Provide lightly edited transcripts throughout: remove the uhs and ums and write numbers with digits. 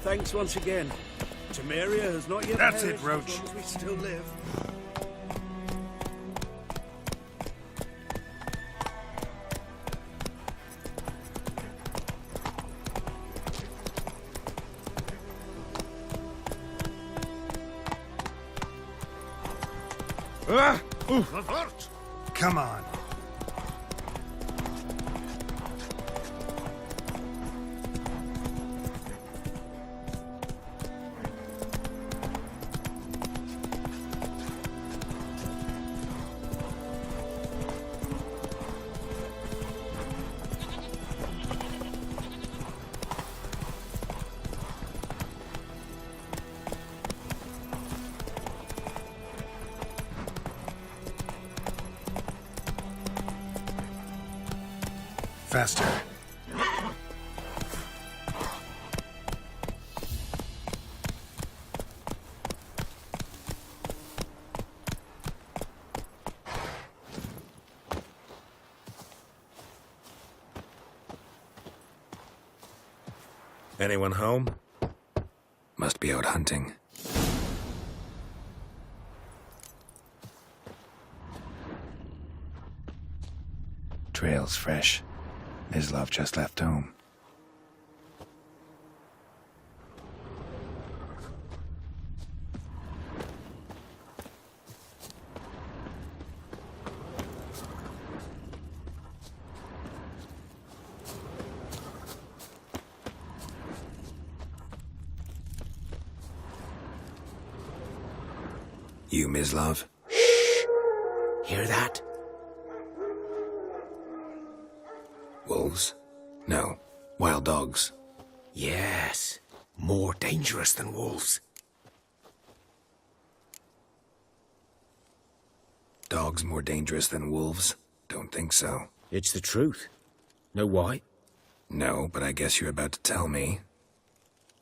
Thanks once again. Temeria has not yet That's perished it, Roach. as long as we still live. Come on. Faster. Anyone home? Must be out hunting. Trail's fresh. Mislav just left home. You, Mislav? Hear that? Wolves? No. Wild dogs. Yes. More dangerous than wolves. Dogs more dangerous than wolves? Don't think so. It's the truth. Know why? No, but I guess you're about to tell me.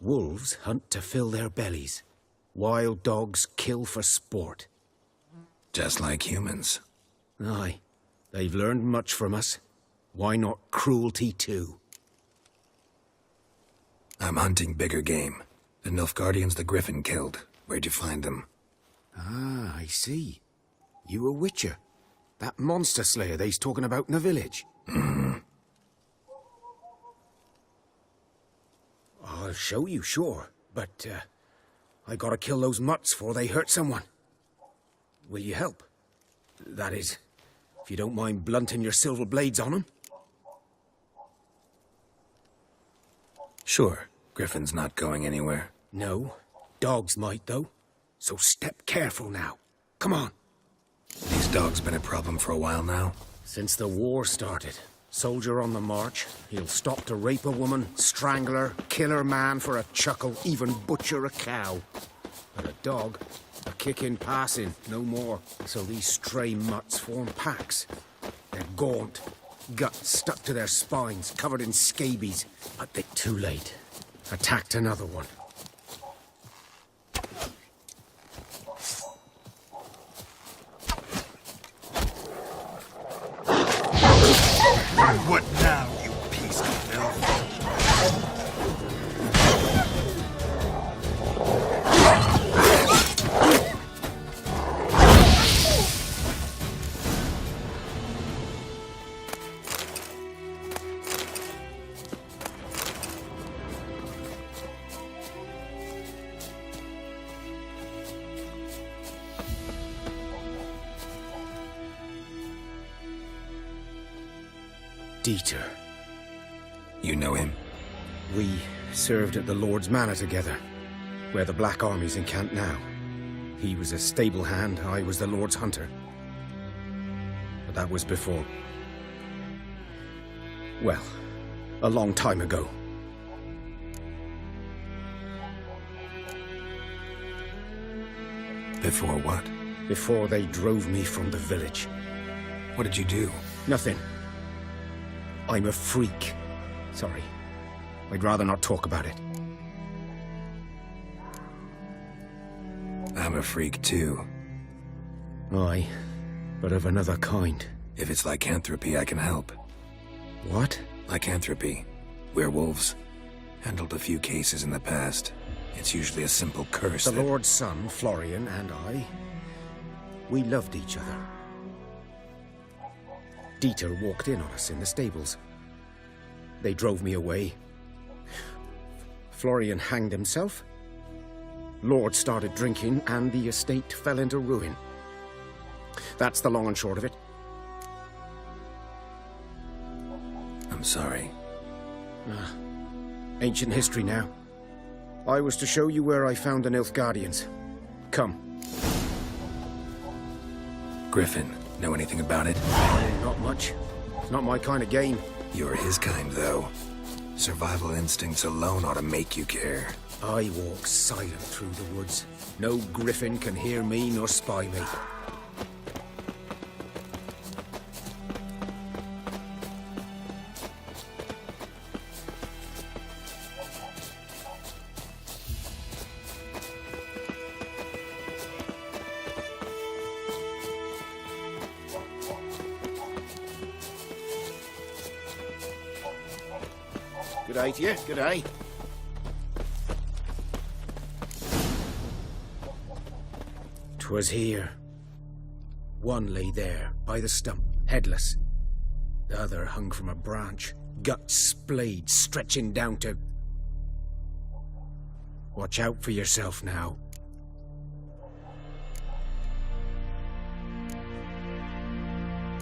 Wolves hunt to fill their bellies. Wild dogs kill for sport. Just like humans. Aye. They've learned much from us. Why not cruelty too? I'm hunting bigger game. The Nilfgaardians the Griffin killed. Where'd you find them? Ah, I see. You a witcher. That monster slayer they's talking about in the village. I'll show you, sure. But, I gotta kill those mutts before they hurt someone. Will you help? That is, if you don't mind blunting your silver blades on them. Sure. Griffin's not going anywhere. No. Dogs might, though. So step careful now. Come on. These dogs been a problem for a while now. Since the war started. Soldier on the march. He'll stop to rape a woman, strangle her, kill her man for a chuckle, even butcher a cow. But a dog, a kick in passing, no more. So these stray mutts form packs. They're gaunt, guts stuck to their spines, covered in scabies. But they're too late. Attacked another one. What now, you piece of filth? Dieter. You know him? We served at the Lord's Manor together, where the Black Army's encamped now. He was a stable hand, I was the Lord's hunter. But that was before. Well, a long time ago. Before what? Before they drove me from the village. What did you do? Nothing. I'm a freak. Sorry. I'd rather not talk about it. I'm a freak too. Aye, but of another kind. If it's lycanthropy, I can help. What? Lycanthropy. Werewolves. Handled a few cases in the past. It's usually a simple curse The that... Lord's son, Florian, and I, we loved each other. Dieter walked in on us in the stables. They drove me away. Florian hanged himself. Lord started drinking, and the estate fell into ruin. That's the long and short of it. I'm sorry. Ancient history now. I was to show you where I found the Nilfgaardians. Come. Griffin, know anything about it? Not much. It's not my kind of game. You're his kind, though. Survival instincts alone ought to make you care. I walk silent through the woods. No griffin can hear me nor spy me. Good eye to you, good eye. 'Twas here. One lay there, by the stump, headless. The other hung from a branch, guts splayed, stretching down to... Watch out for yourself now.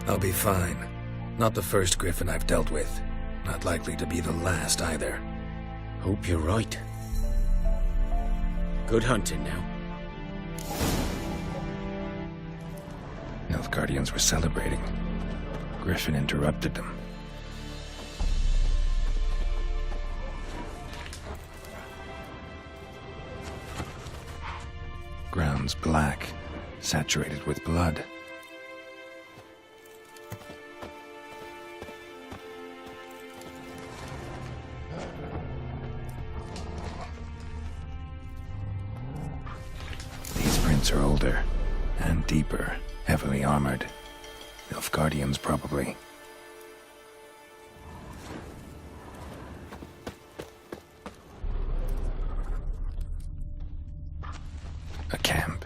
I'll be fine. Not the first Griffin I've dealt with. Not likely to be the last either. Hope you're right. Good hunting now. Nilfgaardians were celebrating. Griffin interrupted them. Ground's black, saturated with blood. These prints are older and deeper, heavily armored. Nilfgaardians, probably. A camp.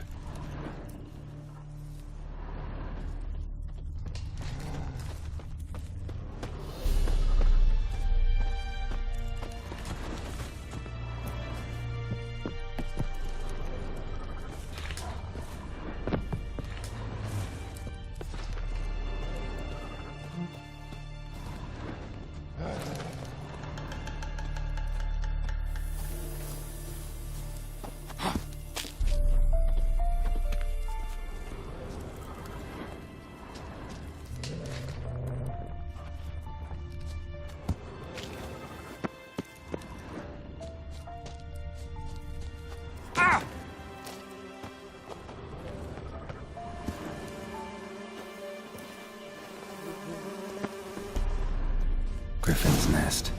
Griffin's nest.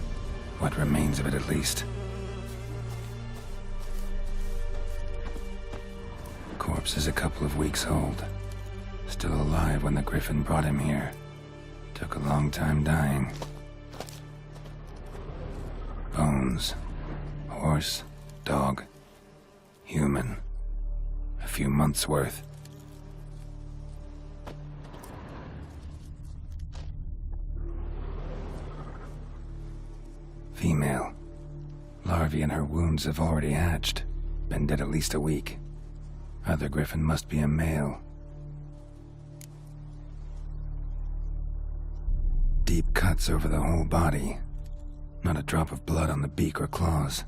What remains of it, at least. Corpse is a couple of weeks old. Still alive when the Griffin brought him here. Took a long time dying. Bones. Horse. Dog. Human. A few months' worth. Female. Larvae in her wounds have already hatched. Been dead at least a week. Other Griffin must be a male. Deep cuts over the whole body. Not a drop of blood on the beak or claws.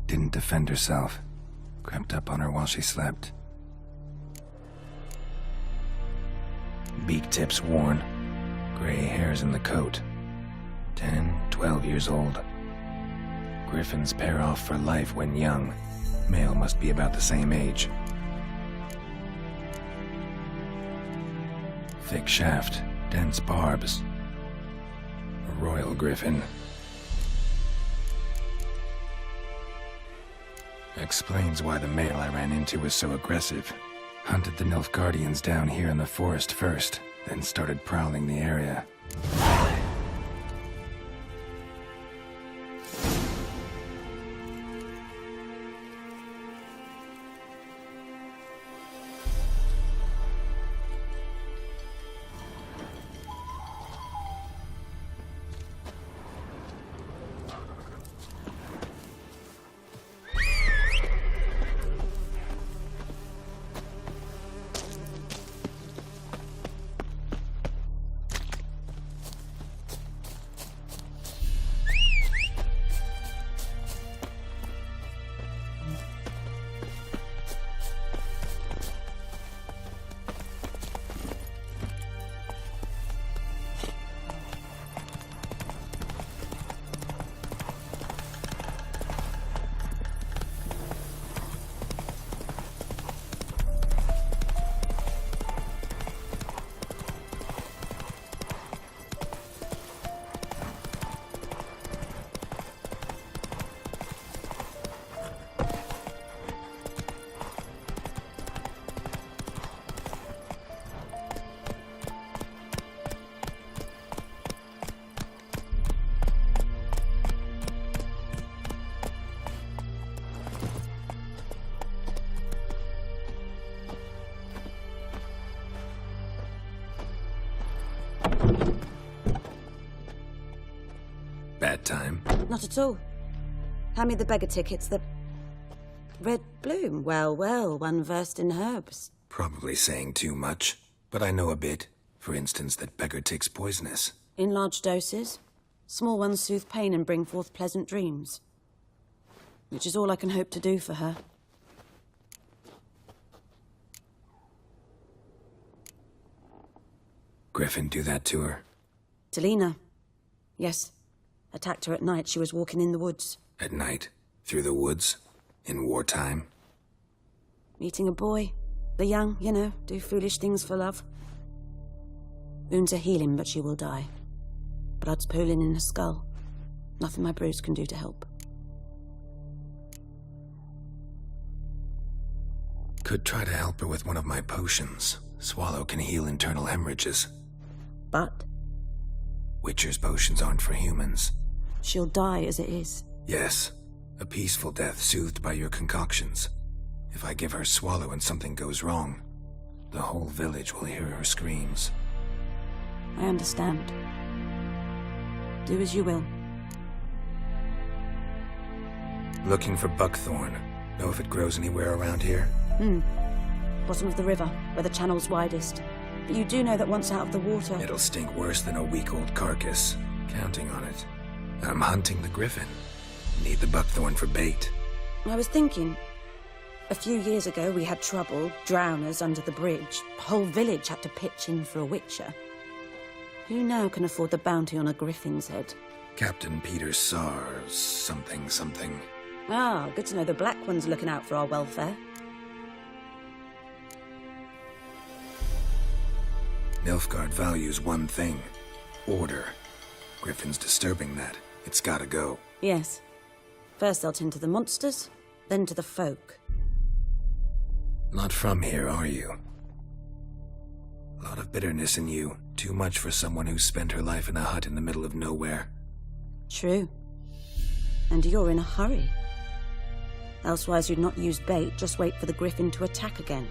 Didn't defend herself. Crept up on her while she slept. Beak tips worn. Gray hairs in the coat. 10, 12 years old. Griffins pair off for life when young. Male must be about the same age. Thick shaft, dense barbs. A royal Griffin. Explains why the male I ran into was so aggressive. Hunted the Nilfgaardians down here in the forest first, then started prowling the area. bad time? Not at all. Hand me the beggar tickets, the... Red bloom. Well, well, one versed in herbs. Probably saying too much, but I know a bit. For instance, that beggar tick's poisonous. In large doses. Small ones soothe pain and bring forth pleasant dreams. Which is all I can hope to do for her. Griffin do that to her? Delina. Yes. Attacked her at night. She was walking in the woods. At night? Through the woods? In wartime? Meeting a boy. The young, you know, do foolish things for love. Wounds are healing, but she will die. Blood's pooling in her skull. Nothing my bruise can do to help. Could try to help her with one of my potions. Swallow can heal internal hemorrhages. But Witcher's potions aren't for humans. she'll die as it is. Yes. A peaceful death soothed by your concoctions. If I give her Swallow and something goes wrong, the whole village will hear her screams. I understand. Do as you will. Looking for buckthorn. Know if it grows anywhere around here? Bottom of the river, where the channel's widest. But you do know that once out of the water... It'll stink worse than a week-old carcass. Counting on it. I'm hunting the griffin. Need the buckthorn for bait. I was thinking... A few years ago, we had trouble, drowners under the bridge. The whole village had to pitch in for a witcher. Who now can afford the bounty on a griffin's head? Captain Peter Sars, something. Ah, good to know the Black One's looking out for our welfare. Nilfgaard values one thing. Order. Griffin's disturbing that. It's gotta go. Yes. First they'll tend to the monsters, then to the folk. Not from here, are you? A lot of bitterness in you. Too much for someone who spent her life in a hut in the middle of nowhere. True. And you're in a hurry. Elsewise you'd not use bait, just wait for the griffin to attack again.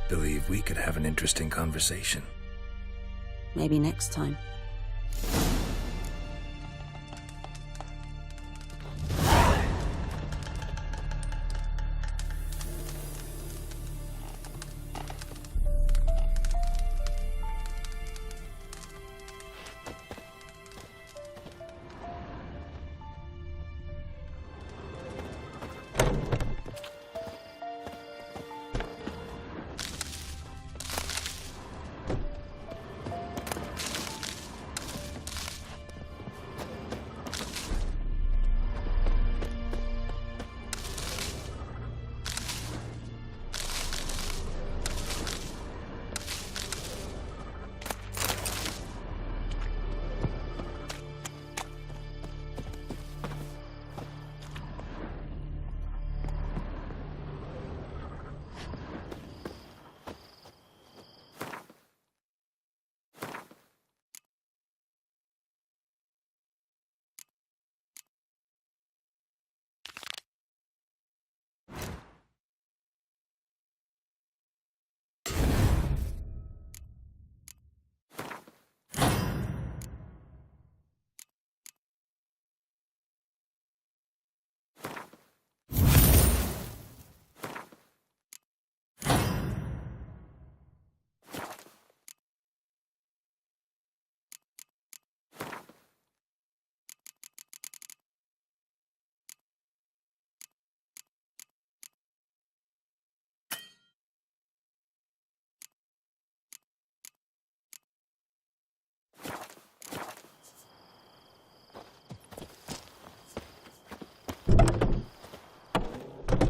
Believe we could have an interesting conversation. Maybe next time.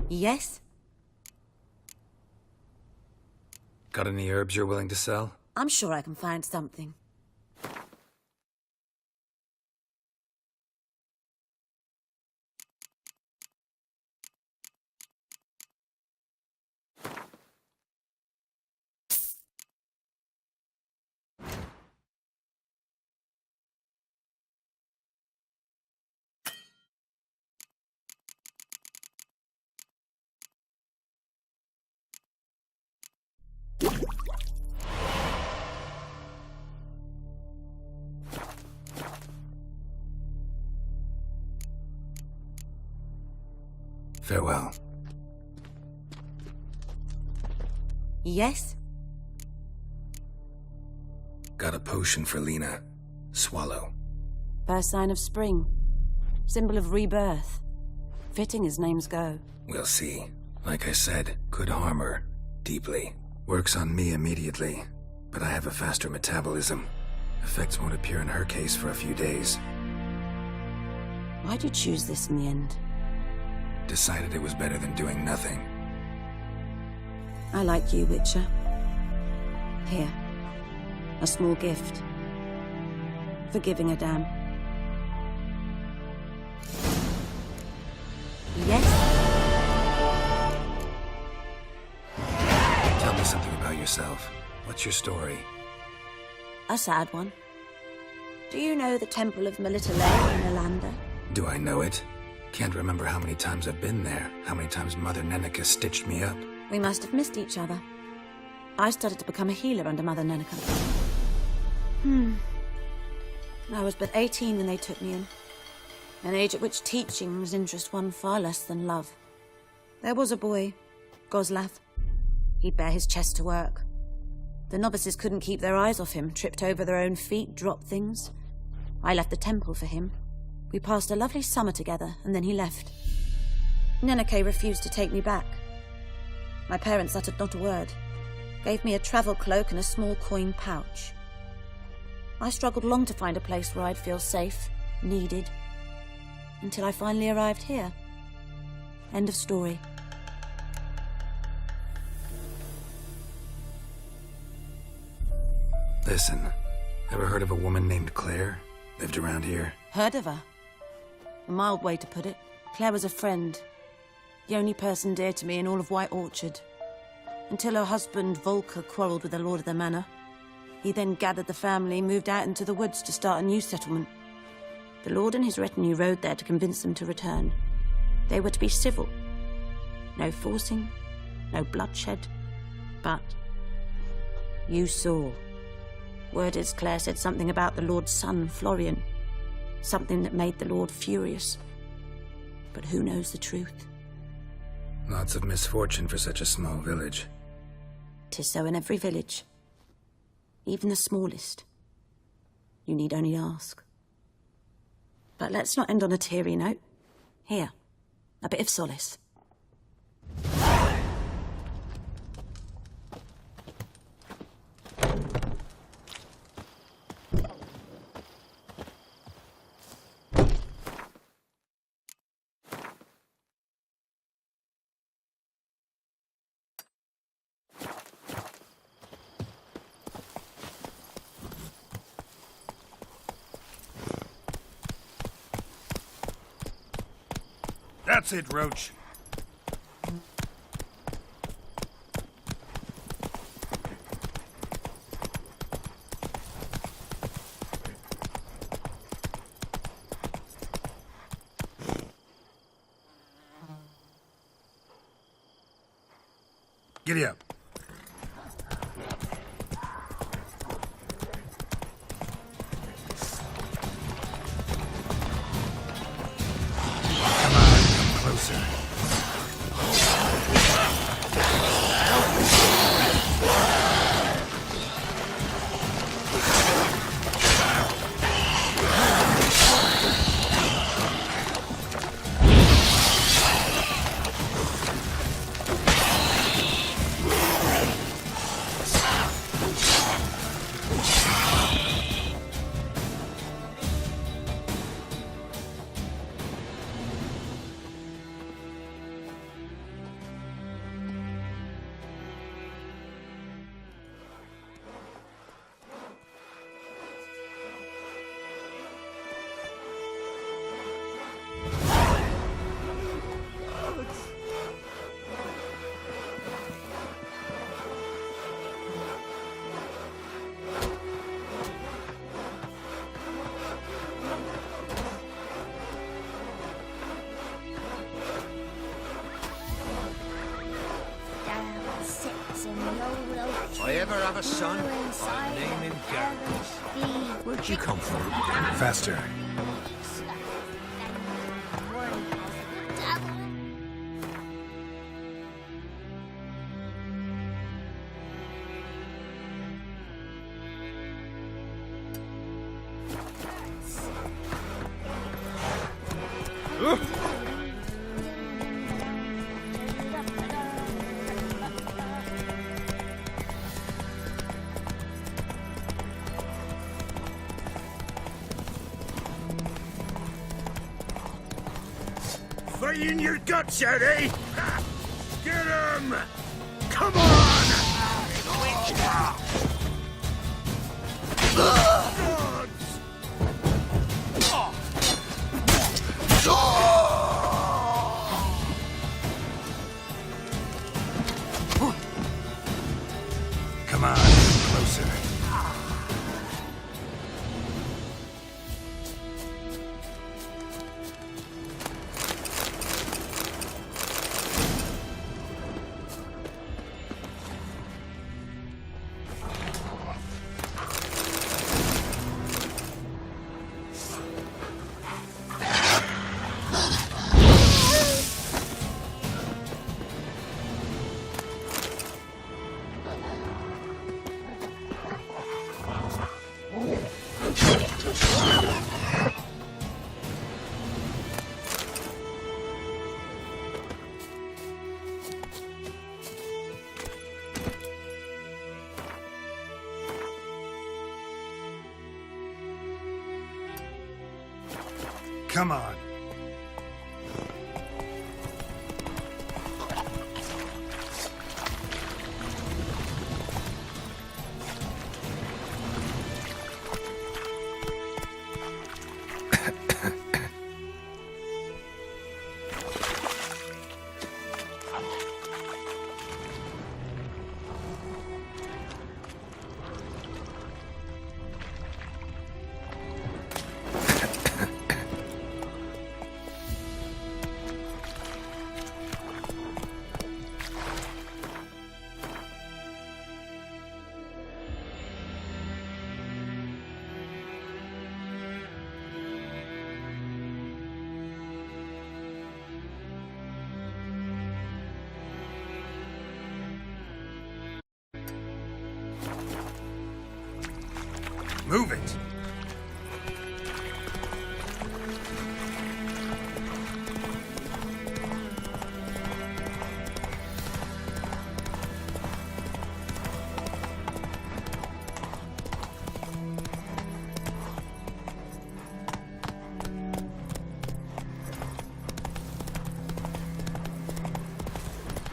Yes? Got any herbs you're willing to sell? I'm sure I can find something. Farewell. Yes? Got a potion for Lena. Swallow. First sign of spring. Symbol of rebirth. Fitting as names go. We'll see. Like I said, could harm her. Deeply. Works on me immediately. But I have a faster metabolism. Effects won't appear in her case for a few days. Why'd you choose this in the end? Decided it was better than doing nothing. I like you, Witcher. Here. A small gift. For giving a damn. Yes? Tell me something about yourself. What's your story? A sad one. Do you know the Temple of Melita Lane in Alanda? Do I know it? Can't remember how many times I've been there, how many times Mother Neneka stitched me up. We must have missed each other. I started to become a healer under Mother Neneka. I was but 18 when they took me in. An age at which teachings interest one far less than love. There was a boy, Goslav. He'd bare his chest to work. The novices couldn't keep their eyes off him, tripped over their own feet, dropped things. I left the temple for him. We passed a lovely summer together, and then he left. Neneke refused to take me back. My parents uttered not a word. Gave me a travel cloak and a small coin pouch. I struggled long to find a place where I'd feel safe, needed, until I finally arrived here. End of story. Listen, ever heard of a woman named Claire? Lived around here? Heard of her? A mild way to put it. Claire was a friend. The only person dear to me in all of White Orchard. Until her husband, Volker, quarreled with the lord of the manor. He then gathered the family, moved out into the woods to start a new settlement. The lord and his retinue rode there to convince them to return. They were to be civil. No forcing, no bloodshed. But you saw. Word is Claire said something about the lord's son, Florian. Something that made the lord furious. But who knows the truth? Lots of misfortune for such a small village. 'Tis so in every village. Even the smallest. You need only ask. But let's not end on a teary note. Here, a bit of solace. That's it, Roach. Giddy up. If I ever have a son, I'll name him Garrett. Where'd you come from? Faster. fight in your guts out, eh? Get him! Come on! Come on, closer. Come on. Move it.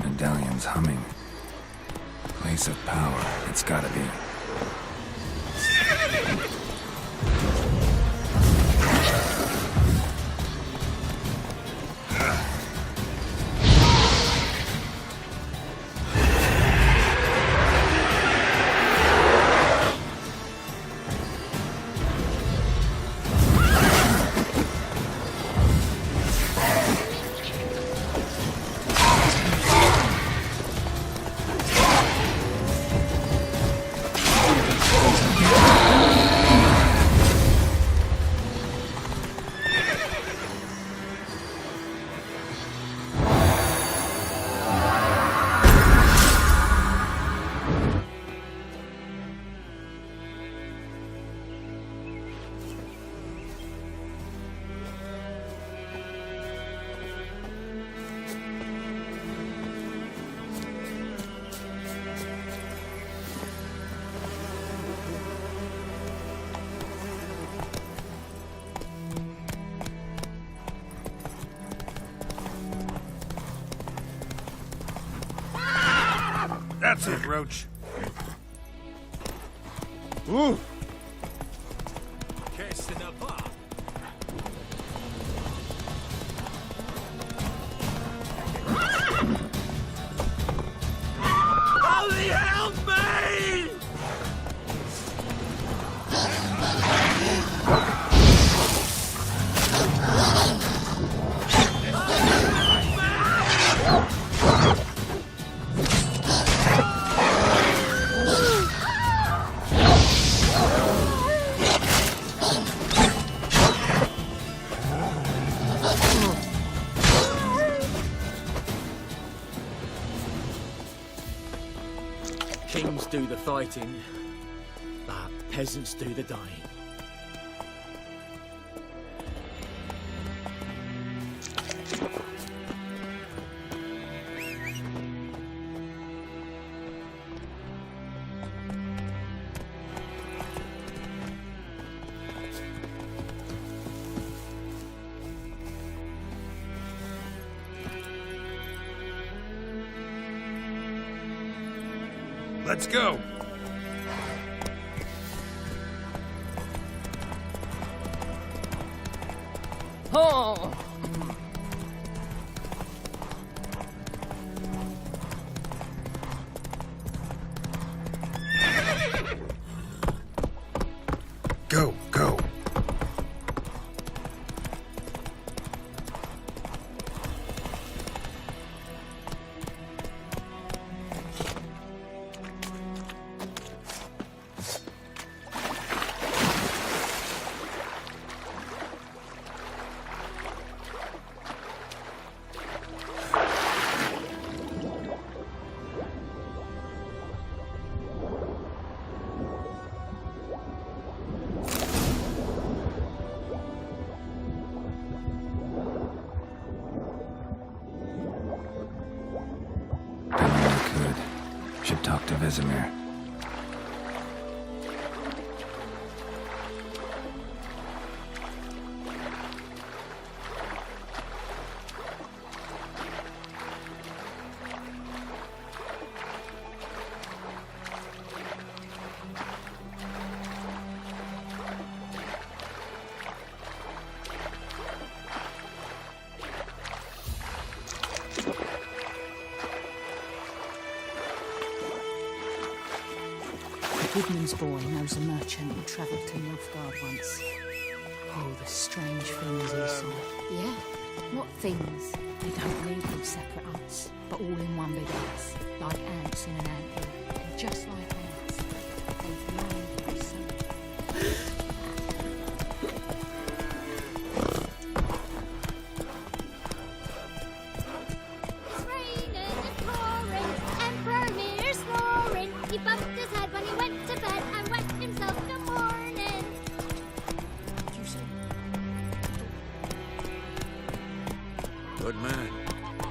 Medallion's humming. Place of power, it's gotta be. That's it, Roach. Ooh. Holy help me! Kings do the fighting, but peasants do the dying. Let's go. Oh! Go, go. Should talk to Vesemir. Goodman's boy knows a merchant who travelled to Nilfgaard once. Oh, the strange things he saw. Yeah? What things? They don't live in separate huts, but all in one big house, like ants in an anthill. And just like ants, they blind and so. It's raining and pouring, and Vermeer's snoring. He bumped his head when he went to bed and wet himself in the morning. Good man.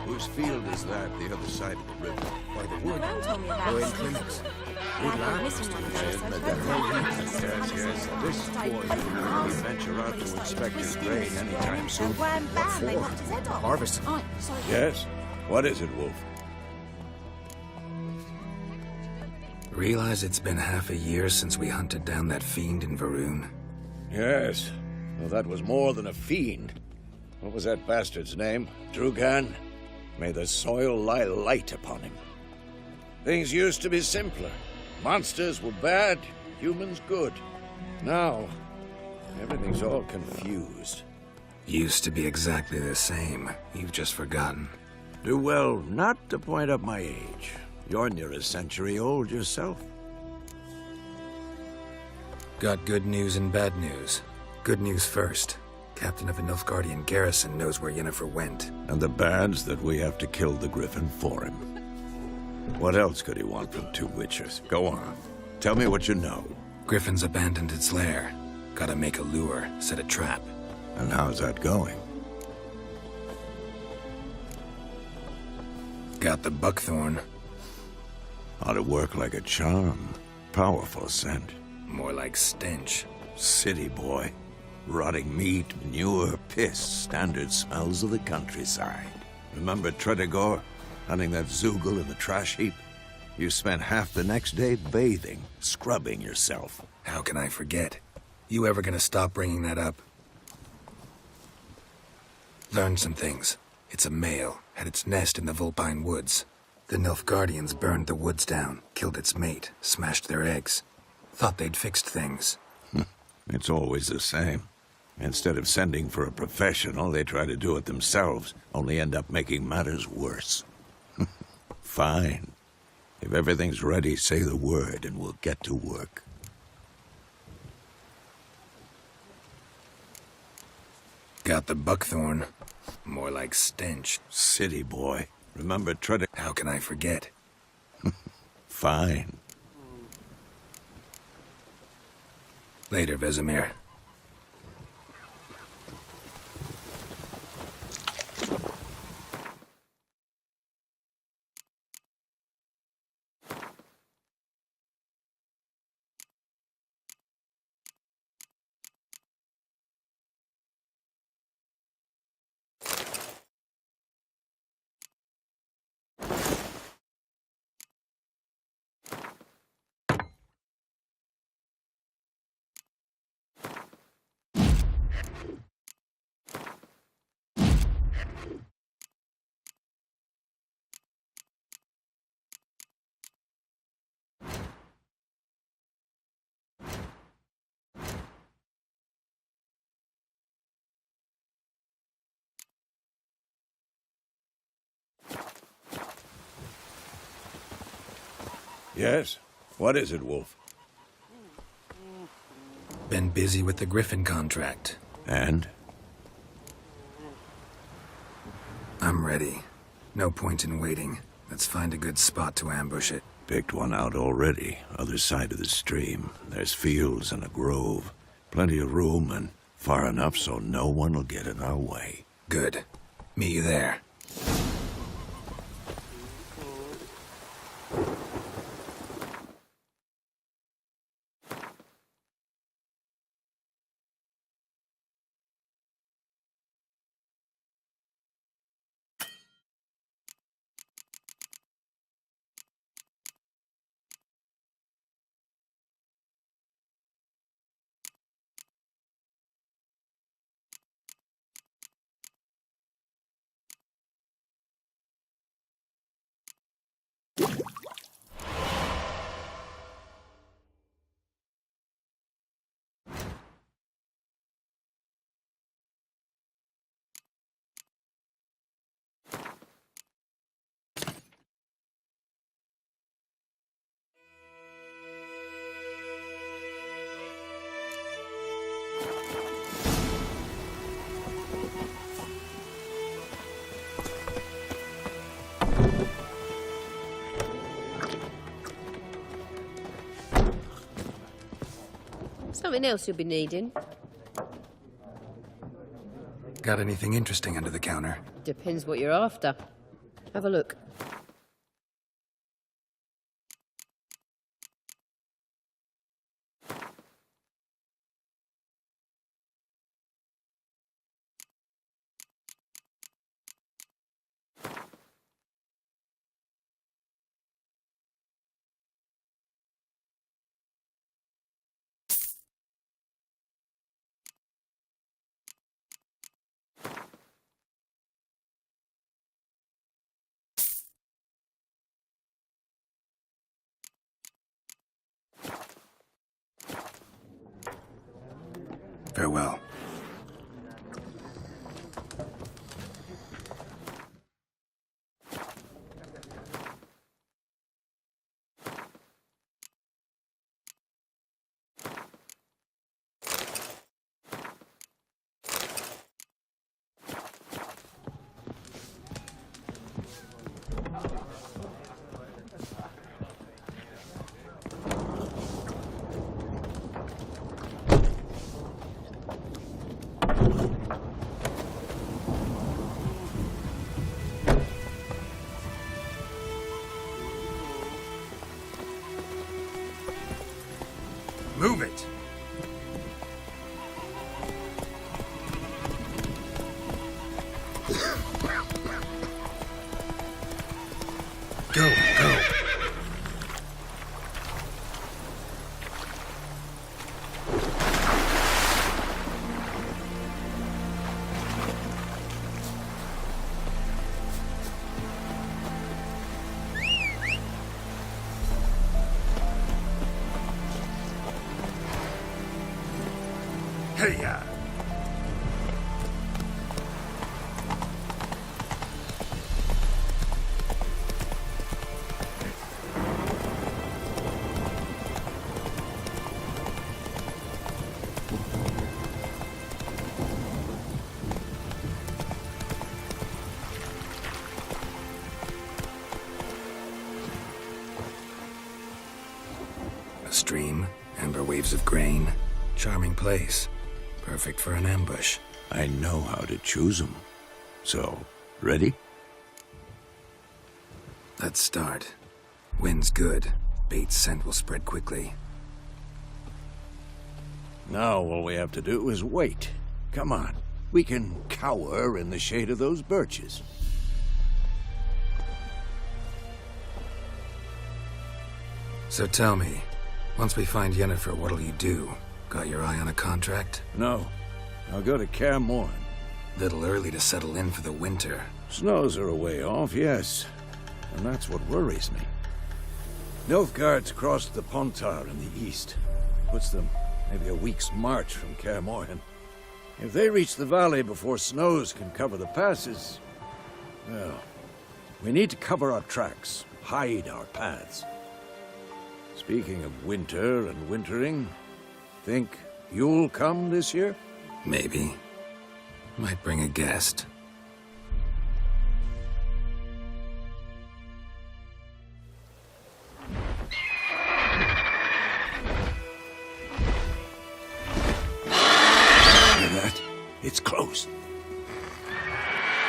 Whose field is that, the other side of the river? By the wood. Brown told me about Oh, in it. Plymouth. I've Good been lad. missing one of those, so I've heard Yes. This boy will venture out to inspect his grain anytime soon. Wham bam, they knocked his head off. Harvest. Aye, sorry. Yes? What is it, Wolf? Realize it's been half a year since we hunted down that fiend in Varun? Yes. Well, that was more than a fiend. What was that bastard's name? Drugan? May the soil lie light upon him. Things used to be simpler. Monsters were bad, humans good. Now, everything's all confused. Used to be exactly the same. You've just forgotten. Do well not to point up my age. You're near a century old yourself. Got good news and bad news. Good news first. Captain of a Nilfgaardian garrison knows where Yennefer went. And the bad's that we have to kill the Griffin for him. What else could he want from two witchers? Go on. Tell me what you know. Griffin's abandoned its lair. Gotta make a lure, set a trap. And how's that going? Got the buckthorn. Ought to work like a charm. Powerful scent. More like stench. City boy. Rotting meat, manure, piss. Standard smells of the countryside. Remember Tredegor? Hunting that Zoogle in the trash heap? You spent half the next day bathing, scrubbing yourself. How can I forget? You ever gonna stop bringing that up? Learned some things. It's a male, had its nest in the Vulpine Woods. The Nilfgaardians burned the woods down, killed its mate, smashed their eggs. Thought they'd fixed things. It's always the same. Instead of sending for a professional, they try to do it themselves, only end up making matters worse. Fine. If everything's ready, say the word and we'll get to work. Got the buckthorn. More like stench. City boy. Remember Tredegor? How can I forget? Fine. Later, Vesemir. Yes? What is it, Wolf? Been busy with the Griffin contract. And? I'm ready. No point in waiting. Let's find a good spot to ambush it. Picked one out already. Other side of the stream. There's fields and a grove. Plenty of room and far enough so no one will get in our way. Good. Meet you there. Something else you'll be needing? Got anything interesting under the counter? Depends what you're after. Have a look. Farewell. Move it! Go, go! Hey-ya! A stream, amber waves of grain, charming place. Perfect for an ambush. I know how to choose them. So, ready? Let's start. Wind's good. Bait's scent will spread quickly. Now all we have to do is wait. Come on. We can cower in the shade of those birches. So tell me, once we find Yennefer, what'll you do? Got your eye on a contract? No. I'll go to Kaer Morhen. Little early to settle in for the winter. Snows are a way off, yes. And that's what worries me. Nilfgaard's crossed the Pontar in the east. Puts them maybe a week's march from Kaer Morhen. If they reach the valley before snows can cover the passes, well, we need to cover our tracks, hide our paths. Speaking of winter and wintering, think you'll come this year? Maybe. Might bring a guest. Hear that? It's close.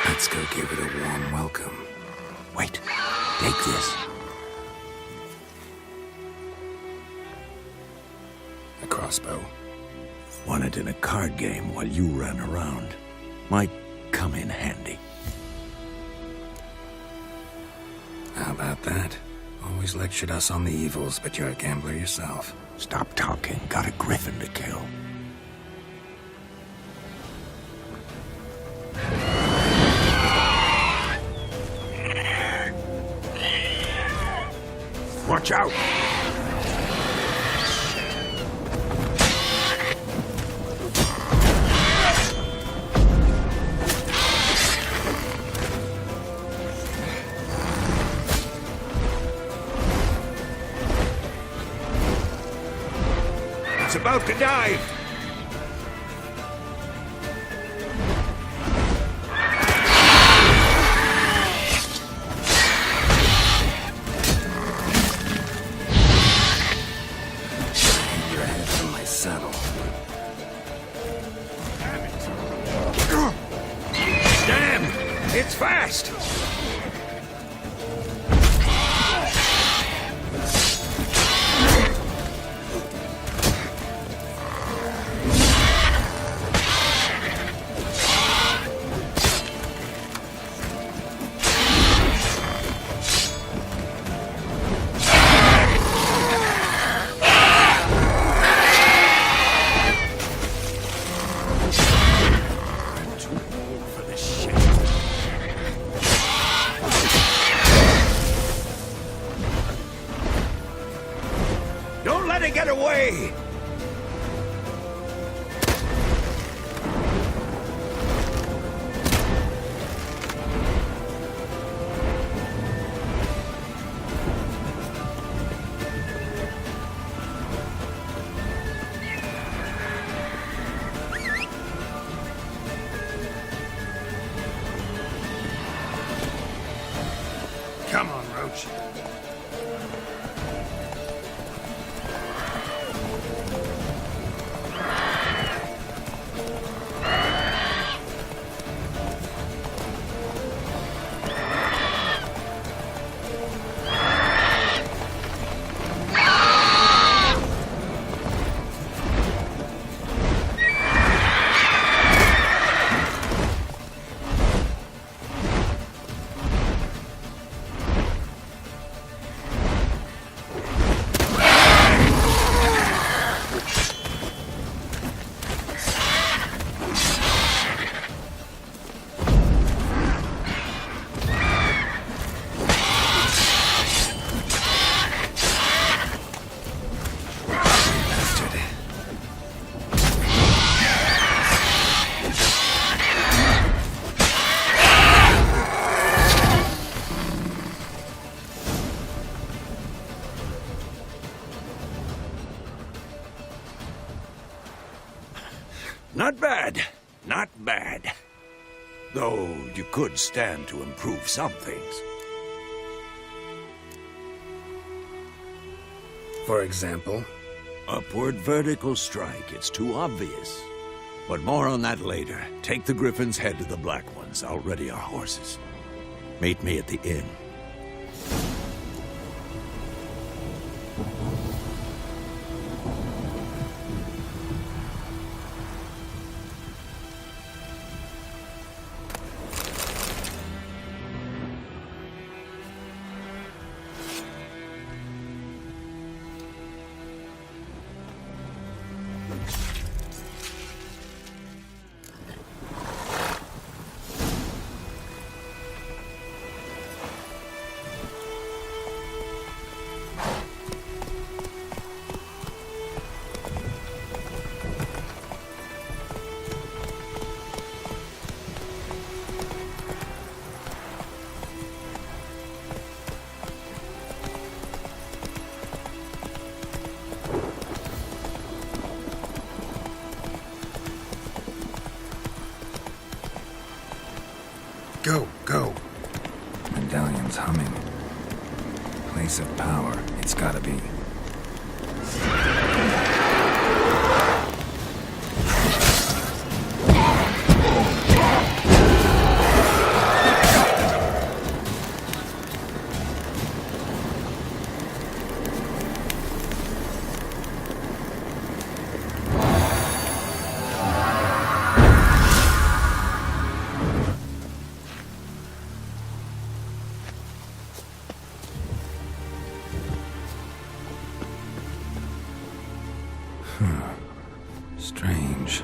Let's go give it a warm welcome. Wait, take this. A crossbow. Won it in a card game while you ran around. Might come in handy. How about that? Always lectured us on the evils, but you're a gambler yourself. Stop talking. Got a griffin to kill. Watch out! It's about to dive! Your head from my saddle. Damn! It's fast! Don't let it get away! Come on, Roach. Not bad. Not bad. Though you could stand to improve some things. For example? Upward vertical strike. It's too obvious. But more on that later. Take the Griffin's head to the Black Ones. I'll ready our horses. Meet me at the inn. Go, go. Medallion's humming. Place of power, it's gotta be. Strange.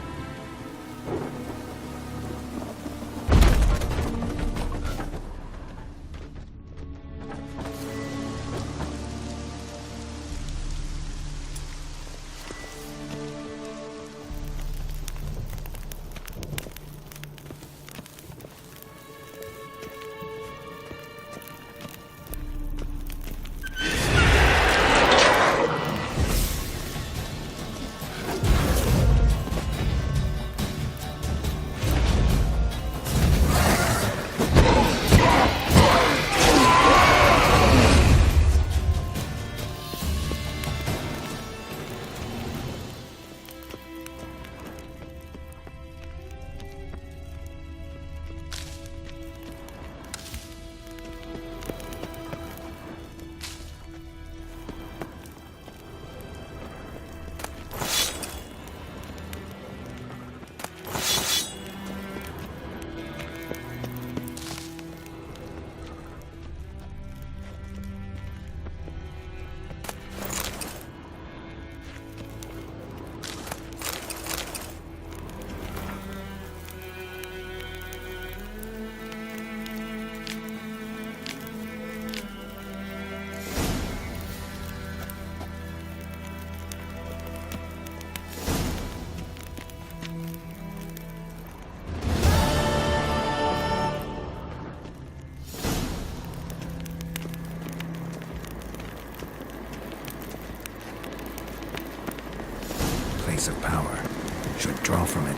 Place of power. Should draw from it.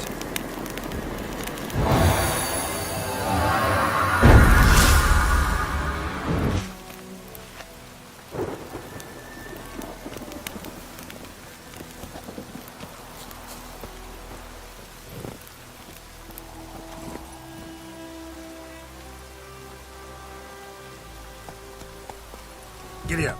Giddy up.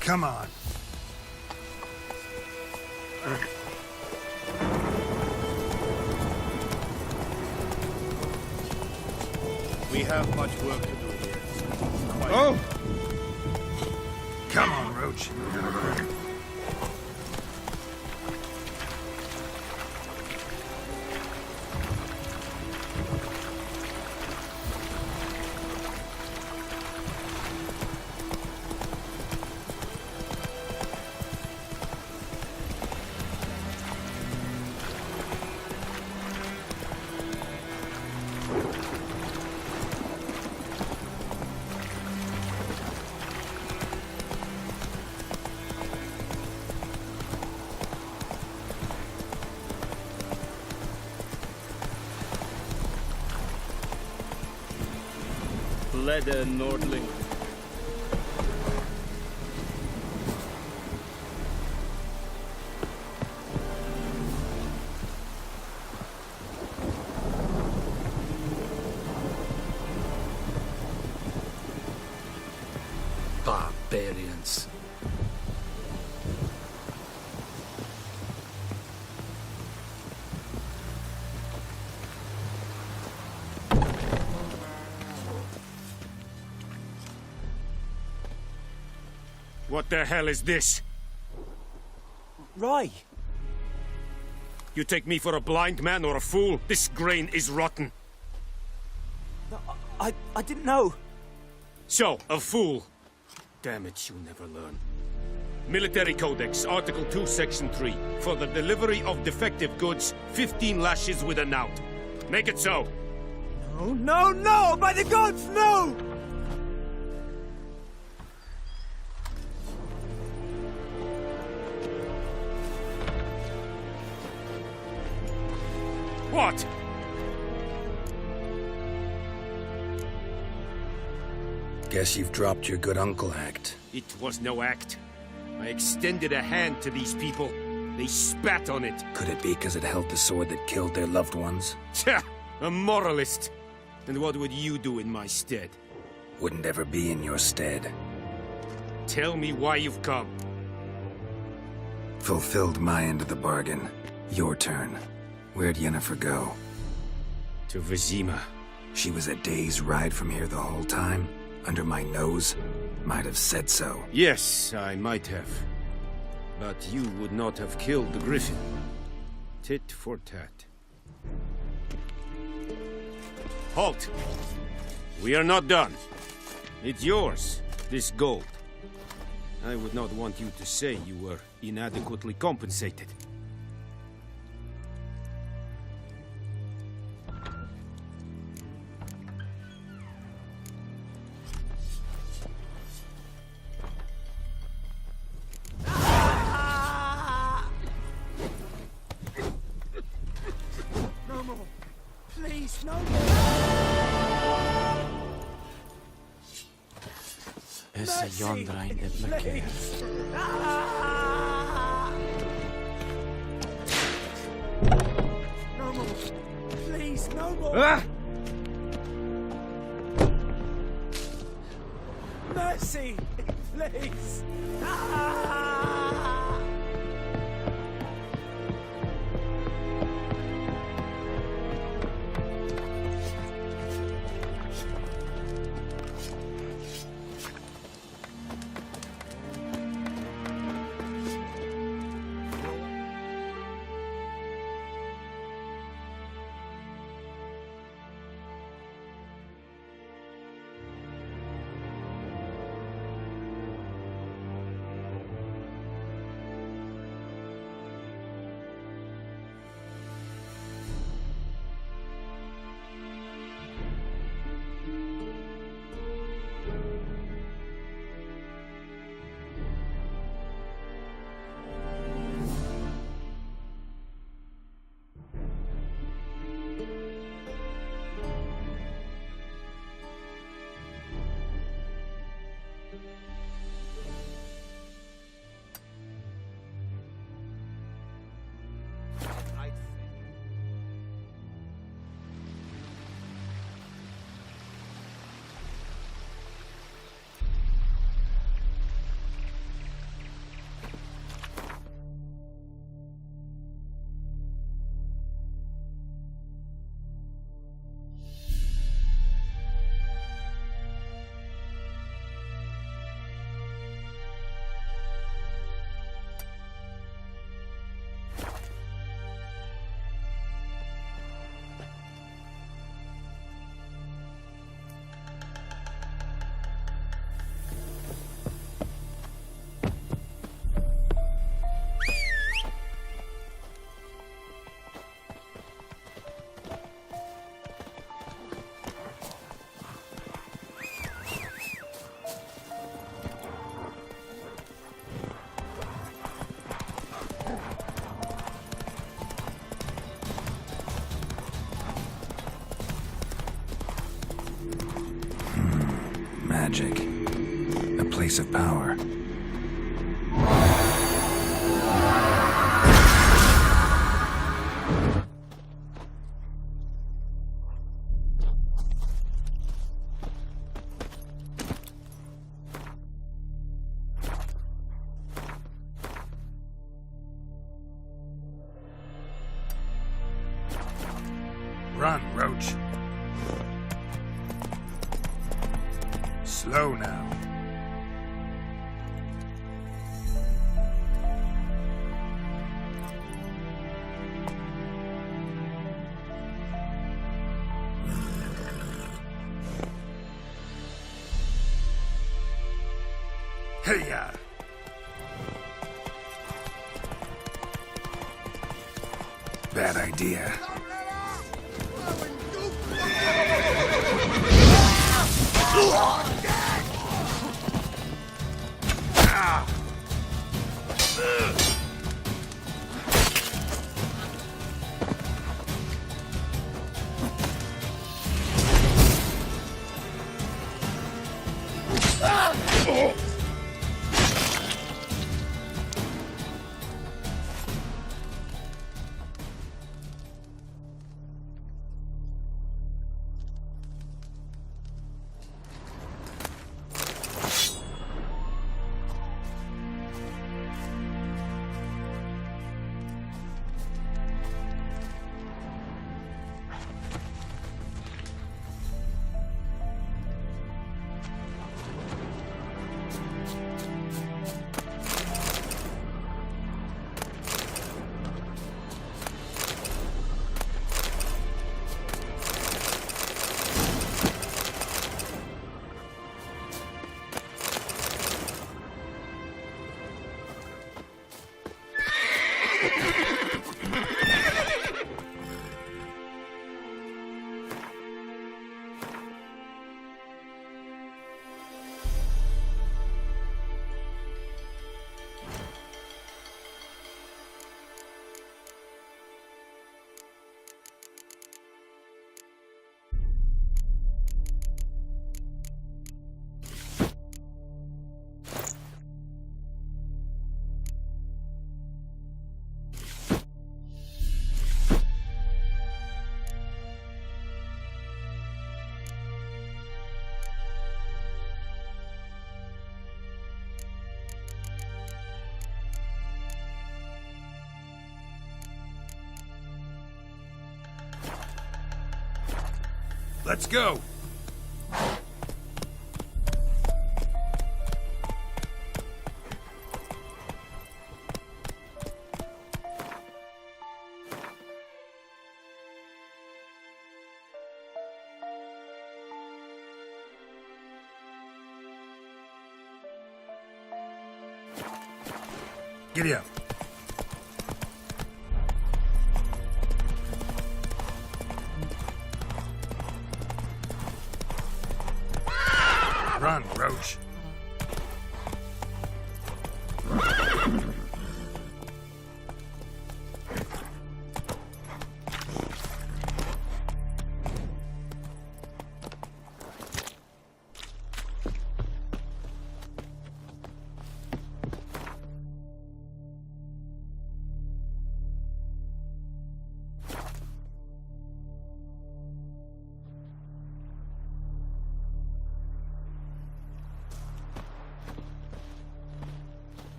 Come on. We have much work to do here. Oh! Come on, Roach. Leather Nordling. Barbarians. What the hell is this? Ray, You take me for a blind man or a fool? This grain is rotten. I didn't know. So, a fool. Damn it, you never learn. Military Codex, Article 2, Section 3. For the delivery of defective goods, 15 lashes with a knout. Make it so. No, no, no! By the gods, no! What? Guess you've dropped your good uncle act. It was no act. I extended a hand to these people. They spat on it. Could it be because it held the sword that killed their loved ones? Tja, a moralist. And what would you do in my stead? Wouldn't ever be in your stead. Tell me why you've come. Fulfilled my end of the bargain. Your turn. Where'd Yennefer go? To Vizima. She was a day's ride from here the whole time? Under my nose? Might have said so. Yes, I might have. But you would not have killed the griffin. Tit for tat. Halt! We are not done. It's yours, this gold. I would not want you to say you were inadequately compensated. Please, no Essa Yondra in the Black. No more. Please, no more. Mercy, please. Magic. A place of power. Run, Roach. Slow now. Hey-ya! Bad idea. Let's go! Giddy up. Run, Roach.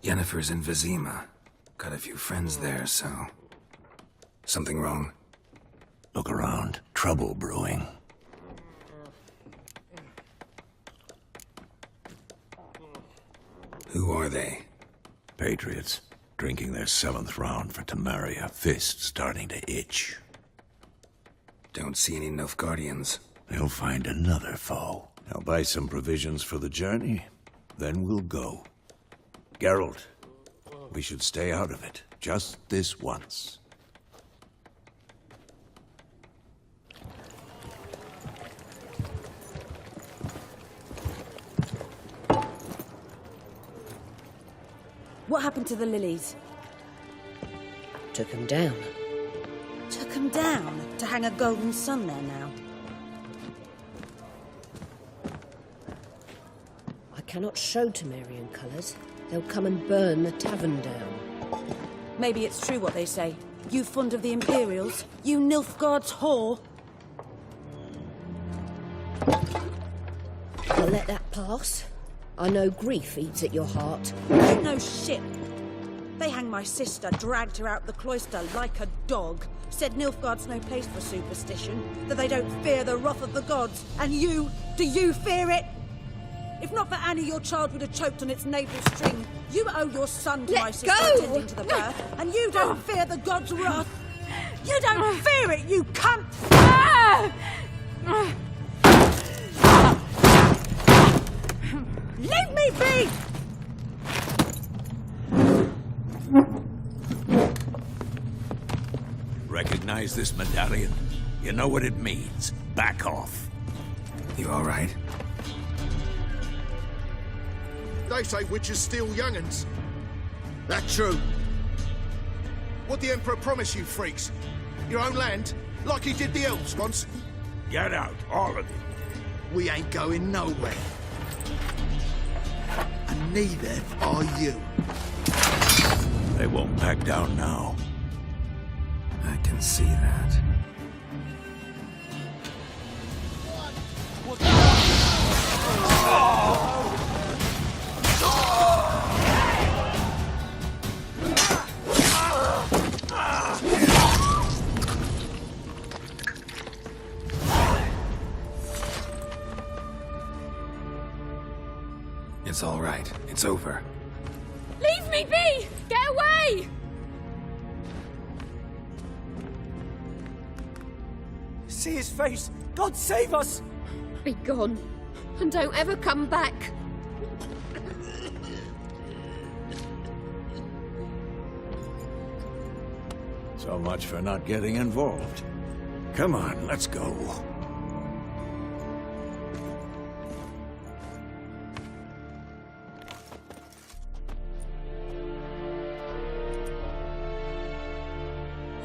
Yennefer's in Vizima. Got a few friends there, so... Something wrong? Look around. Trouble brewing. Who are they? Patriots. Drinking their 7th round for Temeria. Fist starting to itch. Don't see any Nilfgaardians. They'll find another foe. I'll buy some provisions for the journey. Then we'll go. Geralt, we should stay out of it. Just this once. What happened to the lilies? Took them down. Took them down? To hang a golden sun there now? I cannot show Temerian colours. They'll come and burn the tavern down. Maybe it's true what they say. You fond of the Imperials? You Nilfgaard's whore? let that pass. I know grief eats at your heart. Ain't no shit. They hanged my sister, dragged her out the cloister like a dog. Said Nilfgaard's no place for superstition, that they don't fear the wrath of the gods. And you, do you fear it? If not for Annie, your child would have choked on its navel string. You owe your son to my sister attending to the birth, and you don't fear the gods' wrath. You don't fear it, you cunt! Leave me be! Recognize this medallion? You know what it means. Back off. You all right? They say witches steal young'uns. That true? What'd the Emperor promise you freaks? Your own land? Like he did the elves once? Get out, all of you. We ain't going nowhere. And neither are you. They won't back down now. I can see that. It's all right. It's over. Leave me be! Get away! See his face! God save us! Be gone, and don't ever come back. So much for not getting involved. Come on, let's go.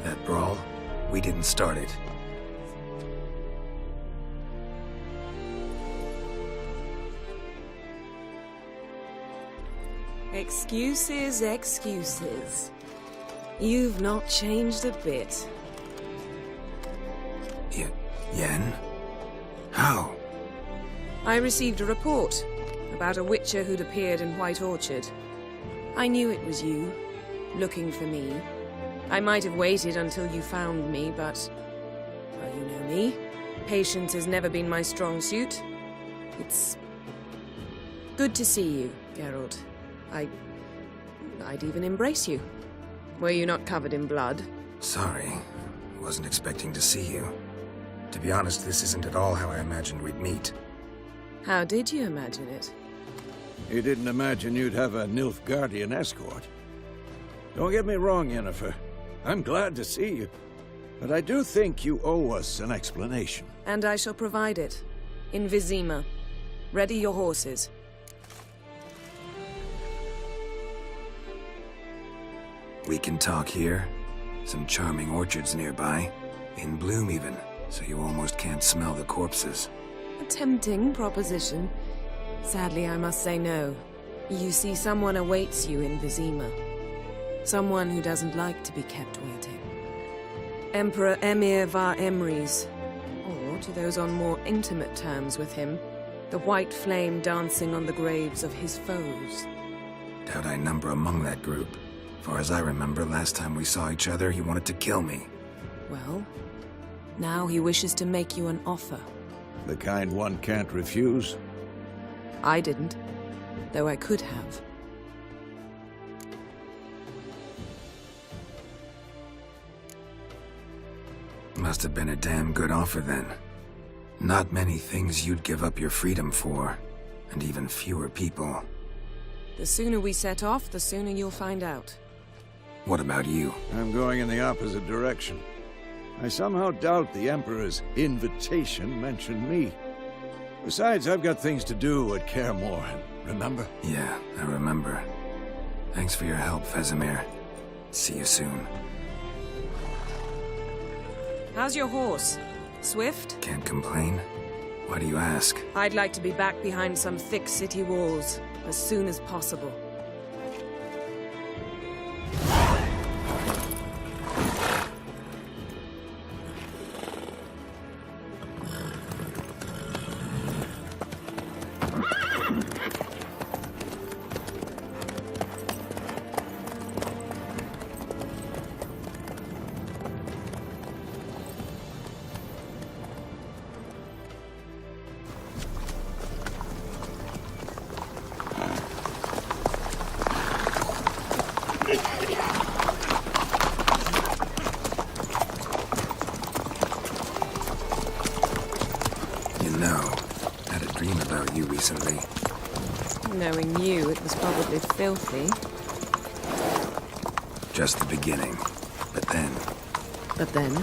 That brawl, we didn't start it. Excuses, excuses. You've not changed a bit. Yen? How? I received a report about a witcher who'd appeared in White Orchard. I knew it was you, looking for me. I might have waited until you found me, but... well, you know me. Patience has never been my strong suit. It's... good to see you, Geralt. I'd even embrace you. Were you not covered in blood? Sorry. Wasn't expecting to see you. To be honest, this isn't at all how I imagined we'd meet. How did you imagine it? You didn't imagine you'd have a Nilfgaardian escort. Don't get me wrong, Yennefer. I'm glad to see you. But I do think you owe us an explanation. And I shall provide it. In Vizima. Ready your horses. We can talk here. Some charming orchards nearby. In bloom even, so you almost can't smell the corpses. A tempting proposition. Sadly, I must say no. You see, someone awaits you in Vizima. Someone who doesn't like to be kept waiting. Emperor Emir var Emrys. Or, to those on more intimate terms with him, the white flame dancing on the graves of his foes. Doubt I number among that group. Far as I remember, last time we saw each other, he wanted to kill me. Well, now he wishes to make you an offer. The kind one can't refuse? I didn't, though I could have. Must have been a damn good offer then. Not many things you'd give up your freedom for, and even fewer people. The sooner we set off, the sooner you'll find out. What about you? I'm going in the opposite direction. I somehow doubt the Emperor's invitation mentioned me. Besides, I've got things to do at Kaer Morhen, remember? Yeah, I remember. Thanks for your help, Vesemir. See you soon. How's your horse? Swift? Can't complain. Why do you ask? I'd like to be back behind some thick city walls as soon as possible. recently. Knowing you, it was probably filthy. Just the beginning. But then... But then...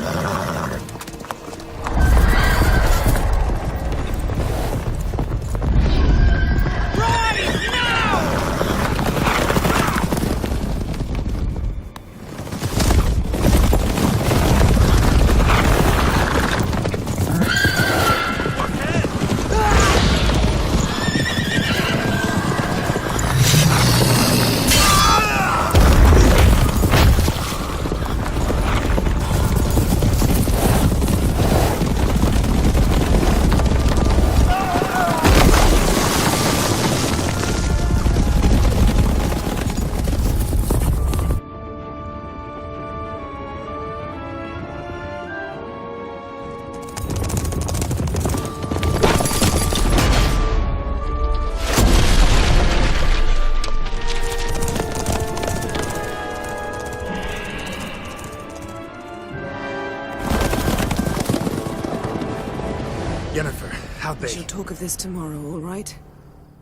Yennefer, how'd We they... shall talk of this tomorrow, all right?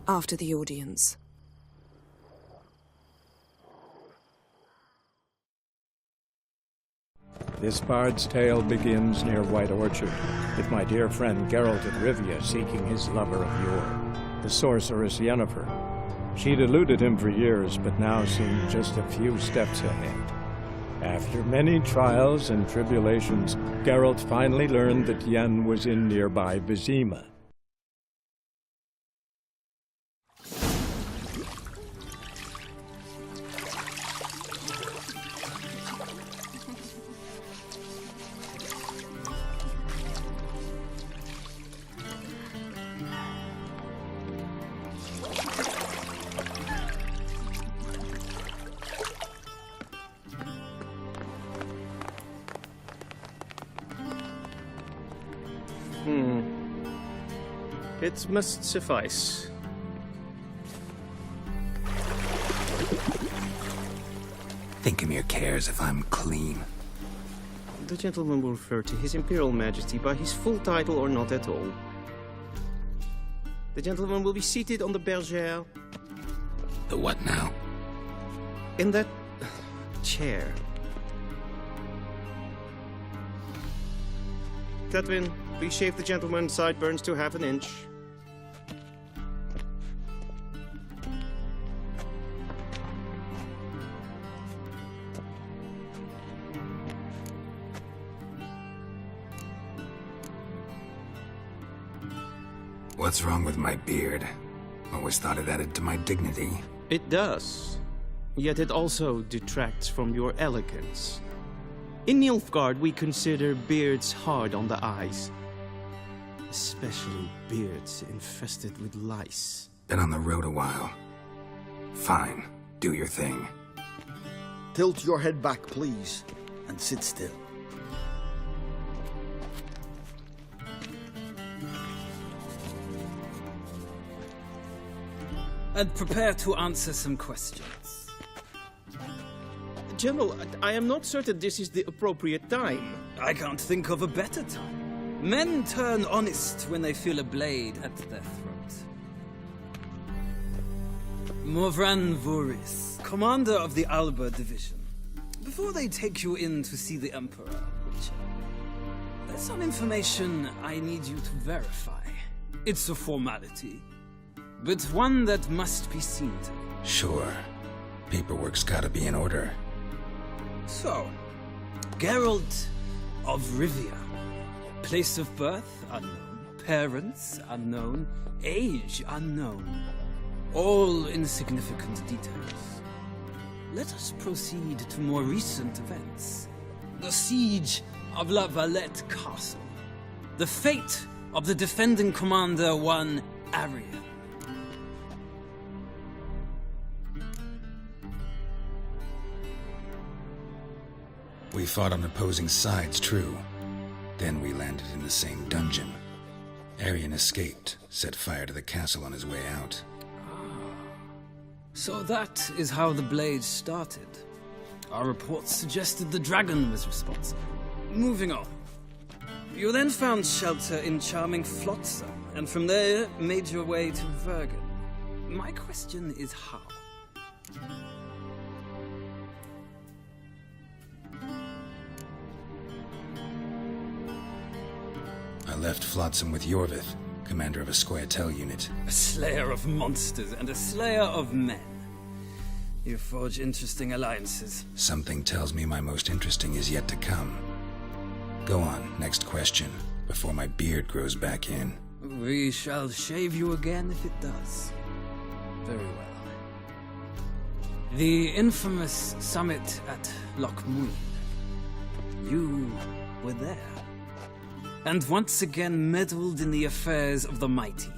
After the audience. This bard's tale begins near White Orchard, with my dear friend Geralt of Rivia seeking his lover of yore, the sorceress Yennefer. She'd eluded him for years, but now seemed just a few steps ahead. After many trials and tribulations, Geralt finally learned that Yen was in nearby Vizima. It must suffice. Thinkamir cares if I'm clean. The gentleman will refer to His Imperial Majesty by his full title or not at all. The gentleman will be seated on the bergère. The what now? In that chair. Tatwin, please shave the gentleman's sideburns to half an inch. What's wrong with my beard? Always thought it added to my dignity. It does. Yet it also detracts from your elegance. In Nilfgaard, we consider beards hard on the eyes. Especially beards infested with lice. Been on the road a while. Fine. Do your thing. Tilt your head back, please, and sit still. And prepare to answer some questions. General, I am not certain this is the appropriate time. I can't think of a better time. Men turn honest when they feel a blade at their throat. Morvran Voorhis, commander of the Alba Division. Before they take you in to see the Emperor, Witcher, there's some information I need you to verify. It's a formality, but one that must be seen to. Sure. Paperwork's gotta be in order. So, Geralt of Rivia. Place of birth unknown, parents unknown, age unknown. All insignificant details. Let us proceed to more recent events. The siege of La Valette Castle. The fate of the defending commander, one Arian. We fought on opposing sides, true. Then we landed in the same dungeon. Arian escaped, set fire to the castle on his way out. So that is how the Blade started. Our reports suggested the dragon was responsible. Moving on. You then found shelter in charming Flotsam, and from there made your way to Vergen. My question is how? I left Flotsam with Yorvith, commander of a Scoia'tael unit. A slayer of monsters and a slayer of men. You forge interesting alliances. Something tells me my most interesting is yet to come. Go on, next question, before my beard grows back in. We shall shave you again if it does. Very well. The infamous summit at Loch Muin. You were there. And once again meddled in the affairs of the mighty.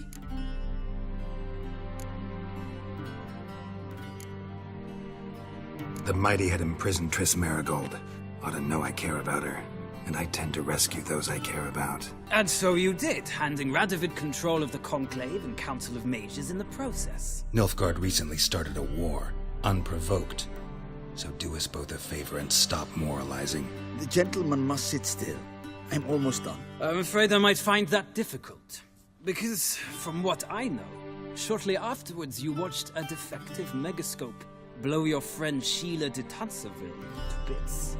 The mighty had imprisoned Triss Merigold. Ought to know I care about her, and I tend to rescue those I care about. And so you did, handing Radovid control of the Conclave and Council of Mages in the process. Nilfgaard recently started a war, unprovoked. So do us both a favor and stop moralizing. The gentleman must sit still. I'm almost done. I'm afraid I might find that difficult. Because, from what I know, shortly afterwards you watched a defective megascope blow your friend Sheila de Tanserville to bits.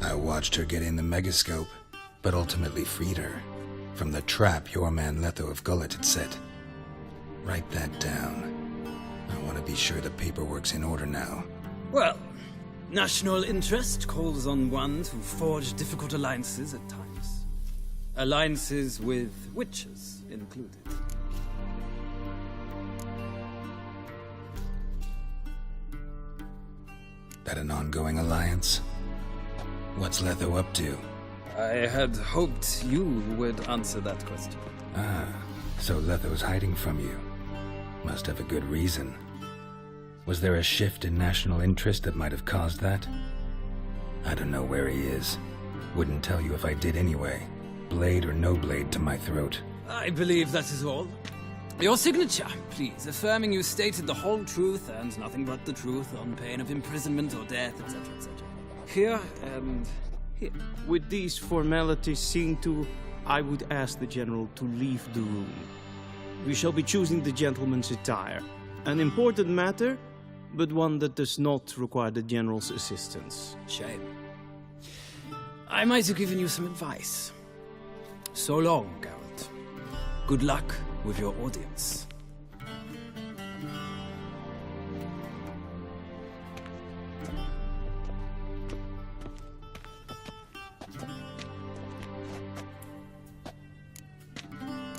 I watched her get in the megascope, but ultimately freed her from the trap your man Letho of Gullet had set. Write that down. I want to be sure the paperwork's in order now. Well, national interest calls on one to forge difficult alliances at times. Alliances with witches included. That an ongoing alliance? What's Letho up to? I had hoped you would answer that question. Ah, so Letho's hiding from you. Must have a good reason. Was there a shift in national interest that might have caused that? I don't know where he is. Wouldn't tell you if I did anyway. Blade or no blade to my throat. I believe that is all. Your signature, please, affirming you stated the whole truth and nothing but the truth on pain of imprisonment or death, etc., etc. Here and here. With these formalities seen to, I would ask the General to leave the room. We shall be choosing the gentleman's attire. An important matter, but one that does not require the General's assistance. Shame. I might have given you some advice. So long, Geralt. Good luck with your audience.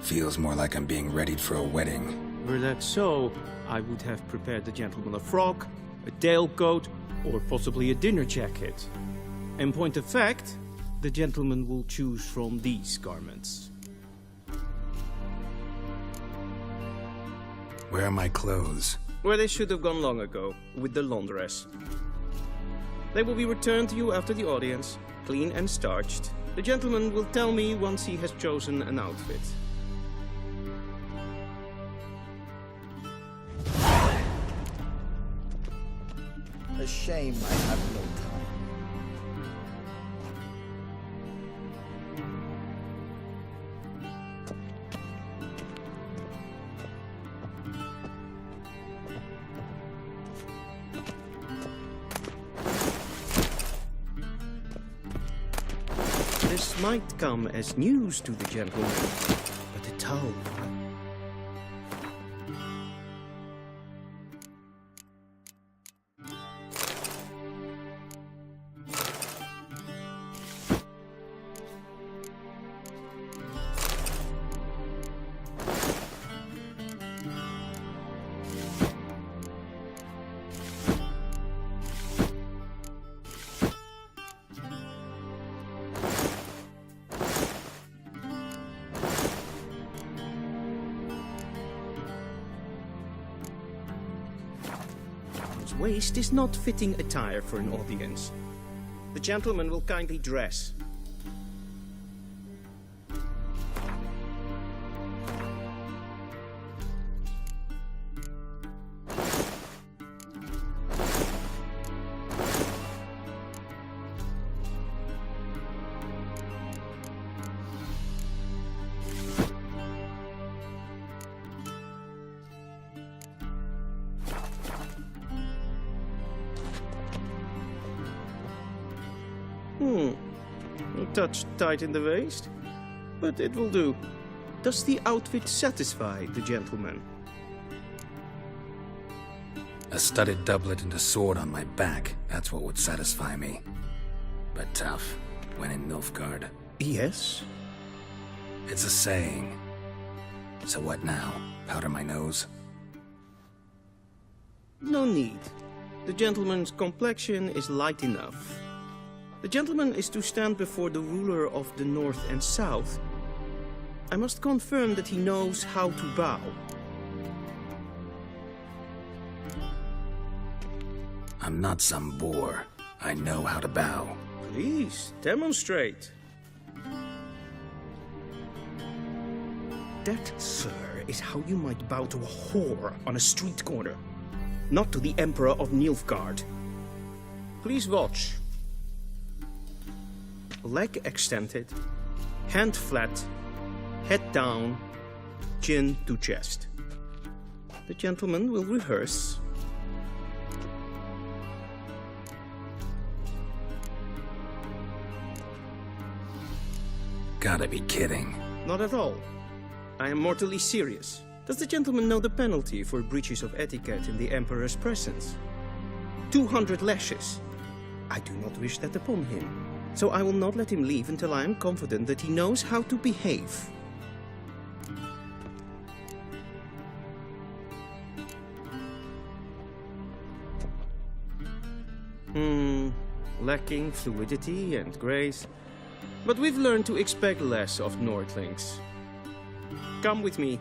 Feels more like I'm being readied for a wedding. Were that so, I would have prepared the gentleman a frock, a tailcoat, or possibly a dinner jacket. In point of fact, the gentleman will choose from these garments. Where are my clothes? Where they should have gone long ago, with the laundress. They will be returned to you after the audience, clean and starched. The gentleman will tell me once he has chosen an outfit. A shame I have no time. This might come as news to the gentleman, but the toll. Waist is not fitting attire for an audience. The gentleman will kindly dress. A touch tight in the waist, but it will do. Does the outfit satisfy the gentleman? A studded doublet and a sword on my back, that's what would satisfy me. But tough, when in Nilfgaard. Yes? It's a saying. So what now? Powder my nose? No need. The gentleman's complexion is light enough. The gentleman is to stand before the ruler of the North and South. I must confirm that he knows how to bow. I'm not some boor. I know how to bow. Please, demonstrate. That, sir, is how you might bow to a whore on a street corner, not to the Emperor of Nilfgaard. Please watch. Leg extended, hand flat, head down, chin to chest. The gentleman will rehearse. Gotta be kidding. Not at all. I am mortally serious. Does the gentleman know the penalty for breaches of etiquette in the Emperor's presence? 200 lashes. I do not wish that upon him, so I will not let him leave until I am confident that he knows how to behave. Lacking fluidity and grace. But we've learned to expect less of Nordlings. Come with me.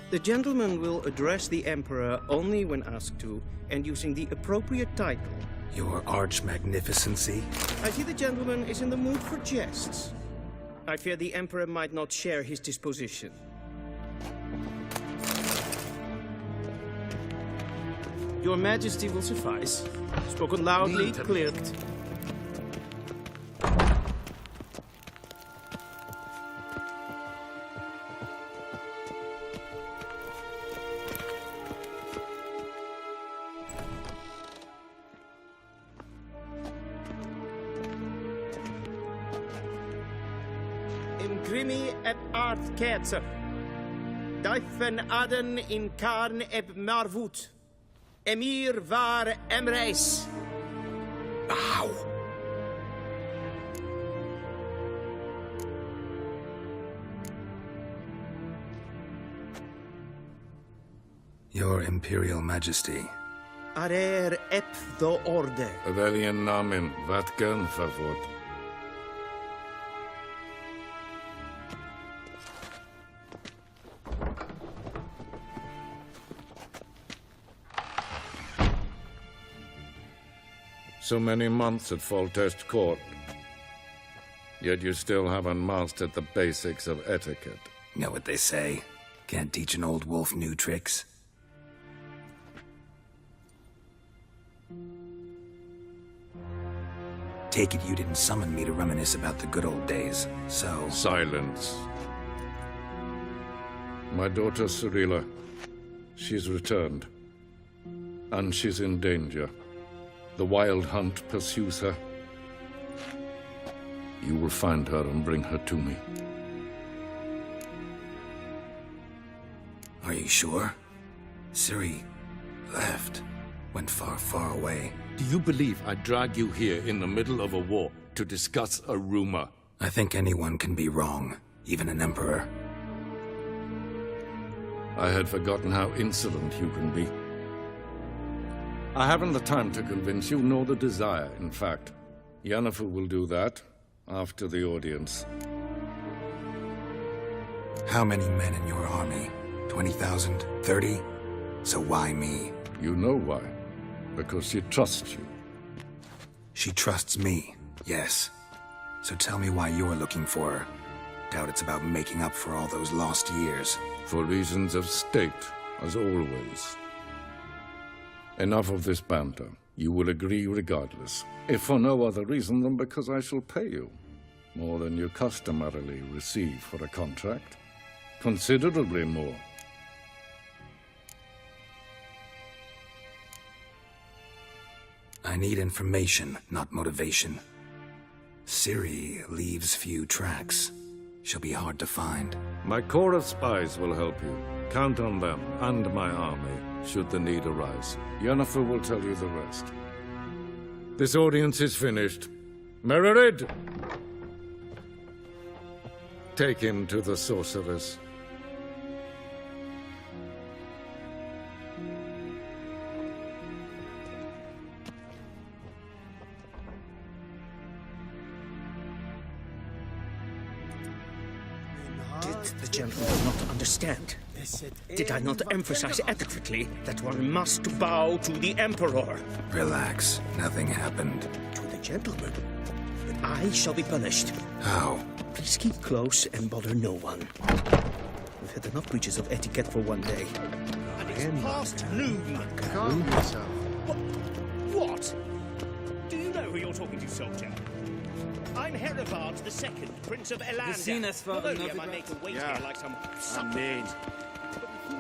The gentleman will address the Emperor only when asked to, and using the appropriate title. Your Arch-Magnificency? I see the gentleman is in the mood for jests. I fear the Emperor might not share his disposition. Your Majesty will suffice. Spoken loudly, clearly. Imgrimi et art ketzer. Dijfen aden in karn eb marvoet. Emir var Emreis. Ow! Your Imperial Majesty. Arer ep the orde. Weljen namen, wat kan favor? So many months at Foltest Court, yet you still haven't mastered the basics of etiquette. Know what they say? Can't teach an old wolf new tricks. Take it you didn't summon me to reminisce about the good old days, so... Silence. My daughter Cirilla, she's returned. And she's in danger. The Wild Hunt pursues her. You will find her and bring her to me. Are you sure? Ciri left. Went far, far away. Do you believe I drag you here in the middle of a war to discuss a rumor? I think anyone can be wrong, even an emperor. I had forgotten how insolent you can be. I haven't the time to convince you, nor the desire, in fact. Yennefer will do that after the audience. How many men in your army? 20,000? 30? So why me? You know why. Because she trusts you. She trusts me, yes. So tell me why you're looking for her. Doubt it's about making up for all those lost years. For reasons of state, as always. Enough of this banter. You will agree regardless. If for no other reason than because I shall pay you. More than you customarily receive for a contract. Considerably more. I need information, not motivation. Ciri leaves few tracks. She'll be hard to find. My corps of spies will help you. Count on them and my army, should the need arise. Yennefer will tell you the rest. This audience is finished. Mererid! Take him to the sorceress. Did the gentleman not understand? Did I not emphasize adequately that one must bow to the Emperor? Relax. Nothing happened. To the gentleman? But I shall be punished. How? Please keep close and bother no one. We've had enough breaches of etiquette for one day. And it's past noon. Calm yourself. What? Do you know who you're talking to, soldier? I'm Herivard II, Prince of Elander. Not only am I made to wait here like some Amen.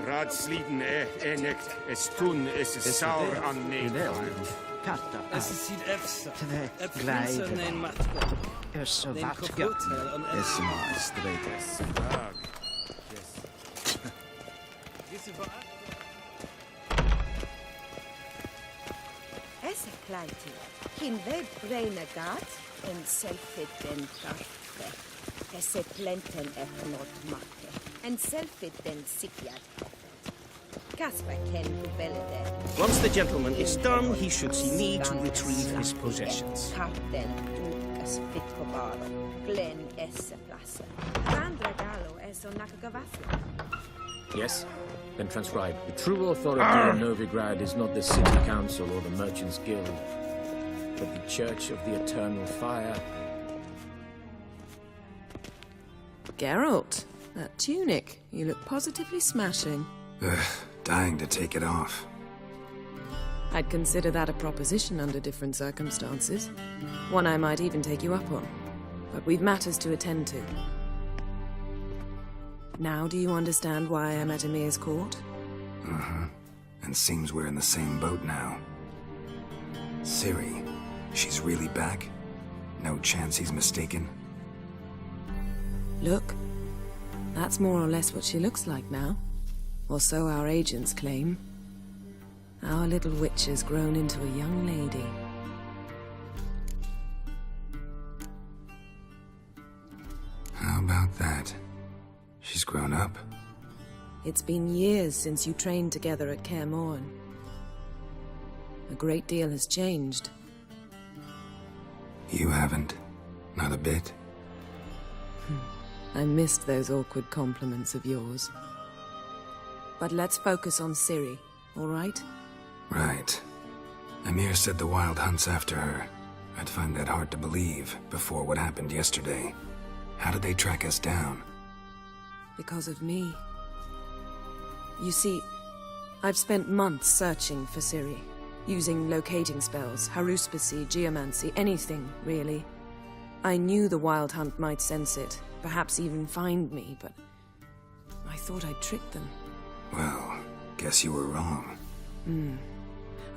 Radsliden enecht estun is saur an Katta. Sid Efsa. Prinsen en matwa. Så Den vart kokot här on Esse kleiti, hin web breine gat, en selfit den kaffe. Esse plenten eknot makke, en selfit den sikjad. Kasper ken belede. Once the gentleman is done, he should see me to retrieve his possessions. Kapten dukas fitkobaro, glen esse plasse. Randragalo eso nakagavasla. Yes? Then transcribe. The true authority in Novigrad is not the city council or the merchants' guild, but the Church of the Eternal Fire. Geralt, that tunic. You look positively smashing. Ugh, dying to take it off. I'd consider that a proposition under different circumstances. One I might even take you up on. But we've matters to attend to. Now do you understand why I'm at Emir's court? Uh-huh. And seems we're in the same boat now. Ciri, she's really back? No chance he's mistaken? Look, that's more or less what she looks like now. Or so our agents claim. Our little witch has grown into a young lady. How about that? She's grown up. It's been years since you trained together at Kaer Morhen. A great deal has changed. You haven't. Not a bit. I missed those awkward compliments of yours. But let's focus on Ciri, all right? Right. Emir said the Wild Hunt's after her. I'd find that hard to believe before what happened yesterday. How did they track us down? Because of me. You see, I've spent months searching for Ciri, using locating spells, haruspicy, geomancy, anything, really. I knew the Wild Hunt might sense it, perhaps even find me, but I thought I'd tricked them. Well, guess you were wrong.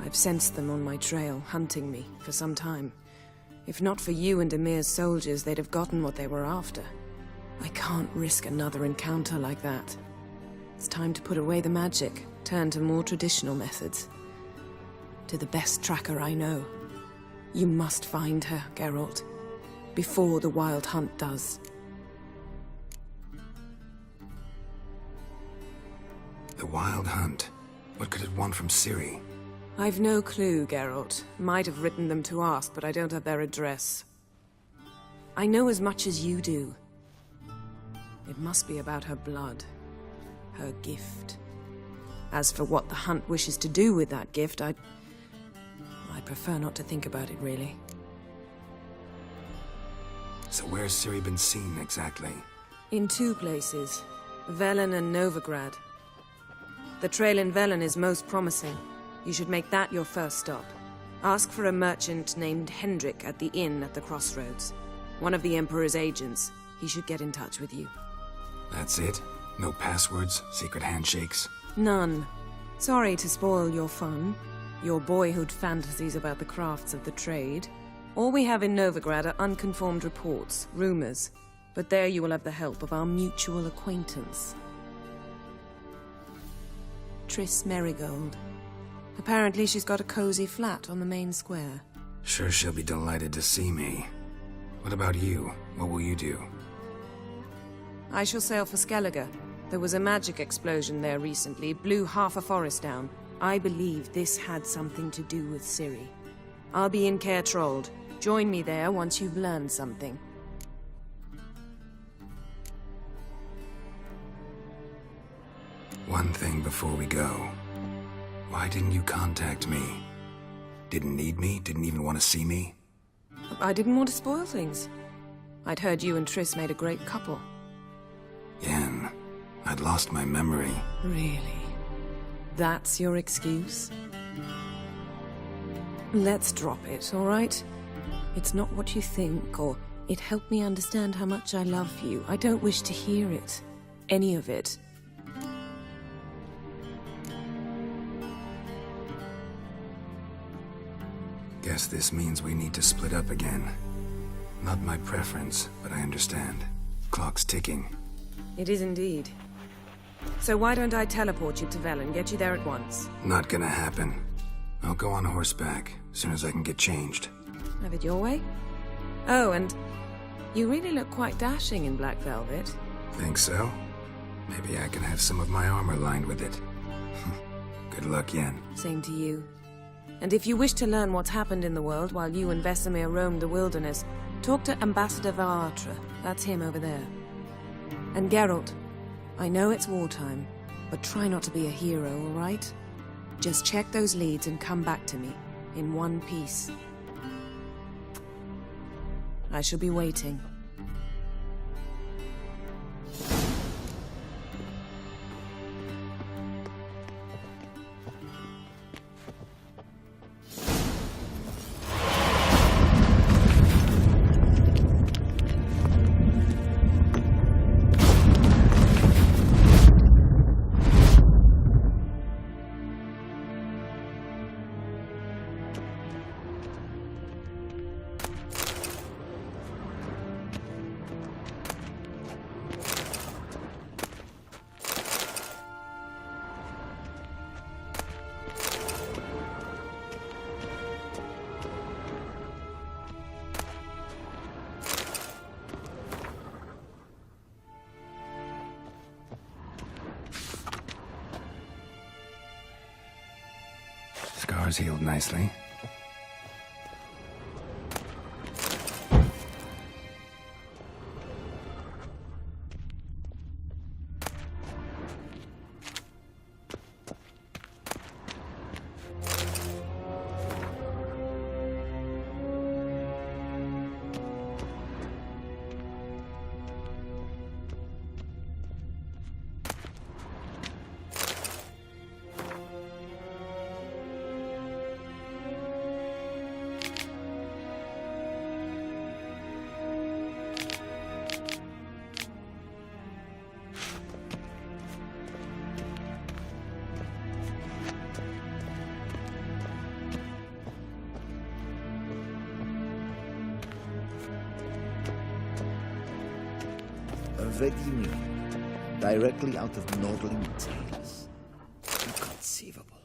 I've sensed them on my trail, hunting me, for some time. If not for you and Emir's soldiers, they'd have gotten what they were after. I can't risk another encounter like that. It's time to put away the magic, turn to more traditional methods. To the best tracker I know. You must find her, Geralt. Before the Wild Hunt does. The Wild Hunt? What could it want from Ciri? I've no clue, Geralt. Might have written them to ask, but I don't have their address. I know as much as you do. It must be about her blood. Her gift. As for what the Hunt wishes to do with that gift, I'd prefer not to think about it, really. So where's Ciri been seen, exactly? In two places. Velen and Novigrad. The trail in Velen is most promising. You should make that your first stop. Ask for a merchant named Hendrik at the inn at the crossroads. One of the Emperor's agents. He should get in touch with you. That's it? No passwords, secret handshakes? None. Sorry to spoil your fun. your boyhood fantasies about the crafts of the trade. All we have in Novigrad are unconfirmed reports, rumors. But there you will have the help of our mutual acquaintance. Triss Merigold. Apparently she's got a cozy flat on the main square. Sure she'll be delighted to see me. What about you? What will you do? I shall sail for Skellige. There was a magic explosion there recently, blew half a forest down. I believe this had something to do with Ciri. I'll be in Caer Trold. Join me there once you've learned something. One thing before we go. Why didn't you contact me? Didn't need me? Didn't even want to see me? I didn't want to spoil things. I'd heard you and Triss made a great couple. Yen, I'd lost my memory. Really? That's your excuse? Let's drop it, all right? It's not what you think, or it helped me understand how much I love you. I don't wish to hear it. Any of it. Guess this means we need to split up again. Not my preference, but I understand. Clock's ticking. It is indeed. So why don't I teleport you to Vel and get you there at once? Not gonna happen. I'll go on horseback, as soon as I can get changed. Have it your way? Oh, and you really look quite dashing in black velvet. Think so? Maybe I can have some of my armor lined with it. Good luck, Yen. Same to you. And if you wish to learn what's happened in the world while you and Vesemir roamed the wilderness, talk to Ambassador Varatra. That's him over there. And Geralt, I know it's wartime, but try not to be a hero, all right? Just check those leads and come back to me, in one piece. I shall be waiting. Scars healed nicely. Vedimi, directly out of Nordling tales. Inconceivable.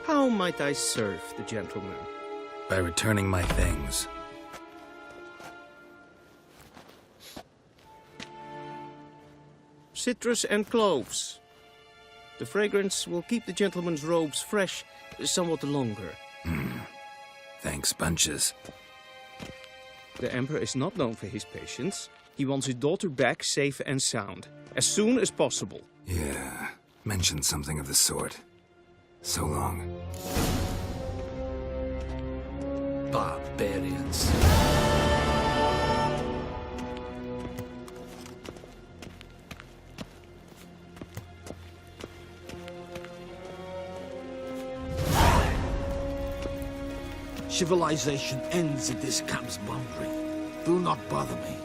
How might I serve the gentleman? By returning my things. Citrus and cloves. The fragrance will keep the gentleman's robes fresh somewhat longer. Thanks, bunches. The Emperor is not known for his patience. He wants his daughter back safe and sound, as soon as possible. Yeah, mentioned something of the sort. So long. Barbarians. civilization ends at this camp's boundary. Do not bother me.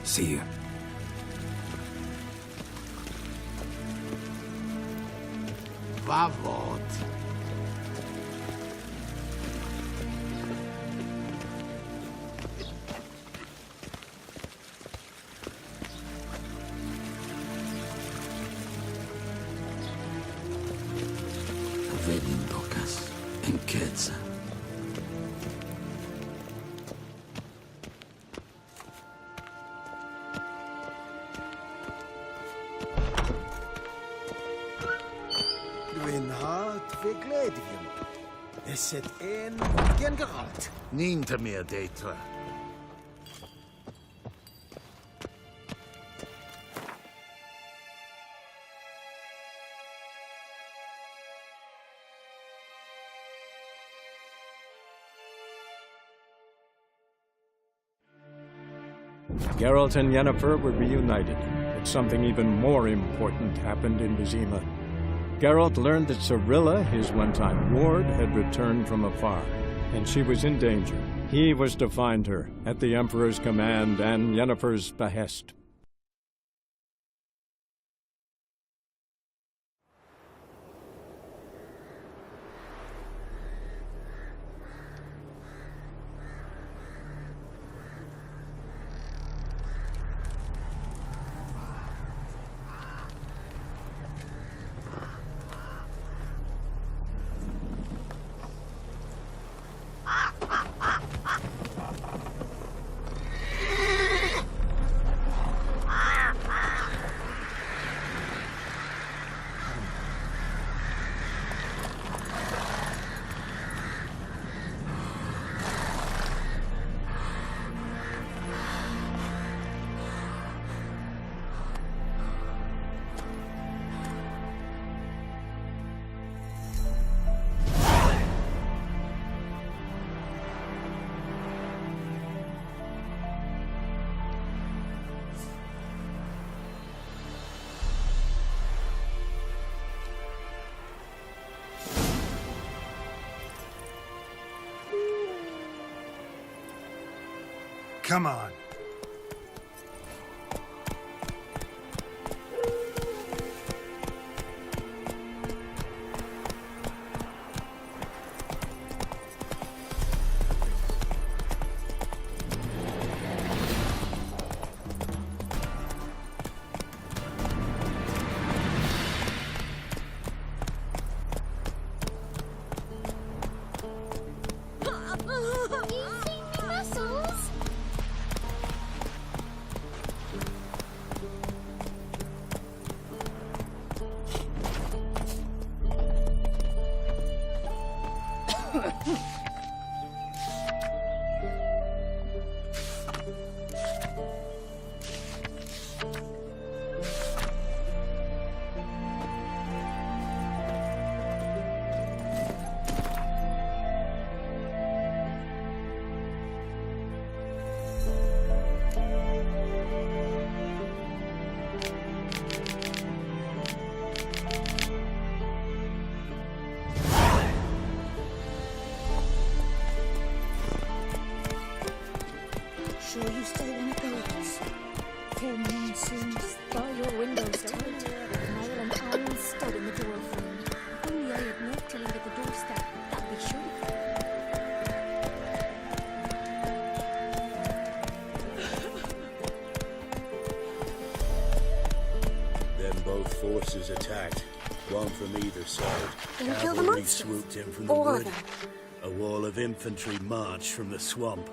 See you. Vavot. Venim docas en Quetzal. Gledium. Is het een gen geralt? Niet meer detra. Geralt and Yennefer were reunited, but something even more important happened in Vizima. Geralt learned that Cirilla, his one-time ward, had returned from afar, and she was in danger. He was to find her, at the Emperor's command and Yennefer's behest. Come on. Sure you still want to go with us? Full moon soon. Bar your windows tight. Nail an iron stud in the door frame. Only I admit till you get the doorstep. That'll be sure. Then both forces attacked, one from either side. Then kill the Cavalry monsters. swooped in from the Or wood. them. A wall of infantry marched from the swamp.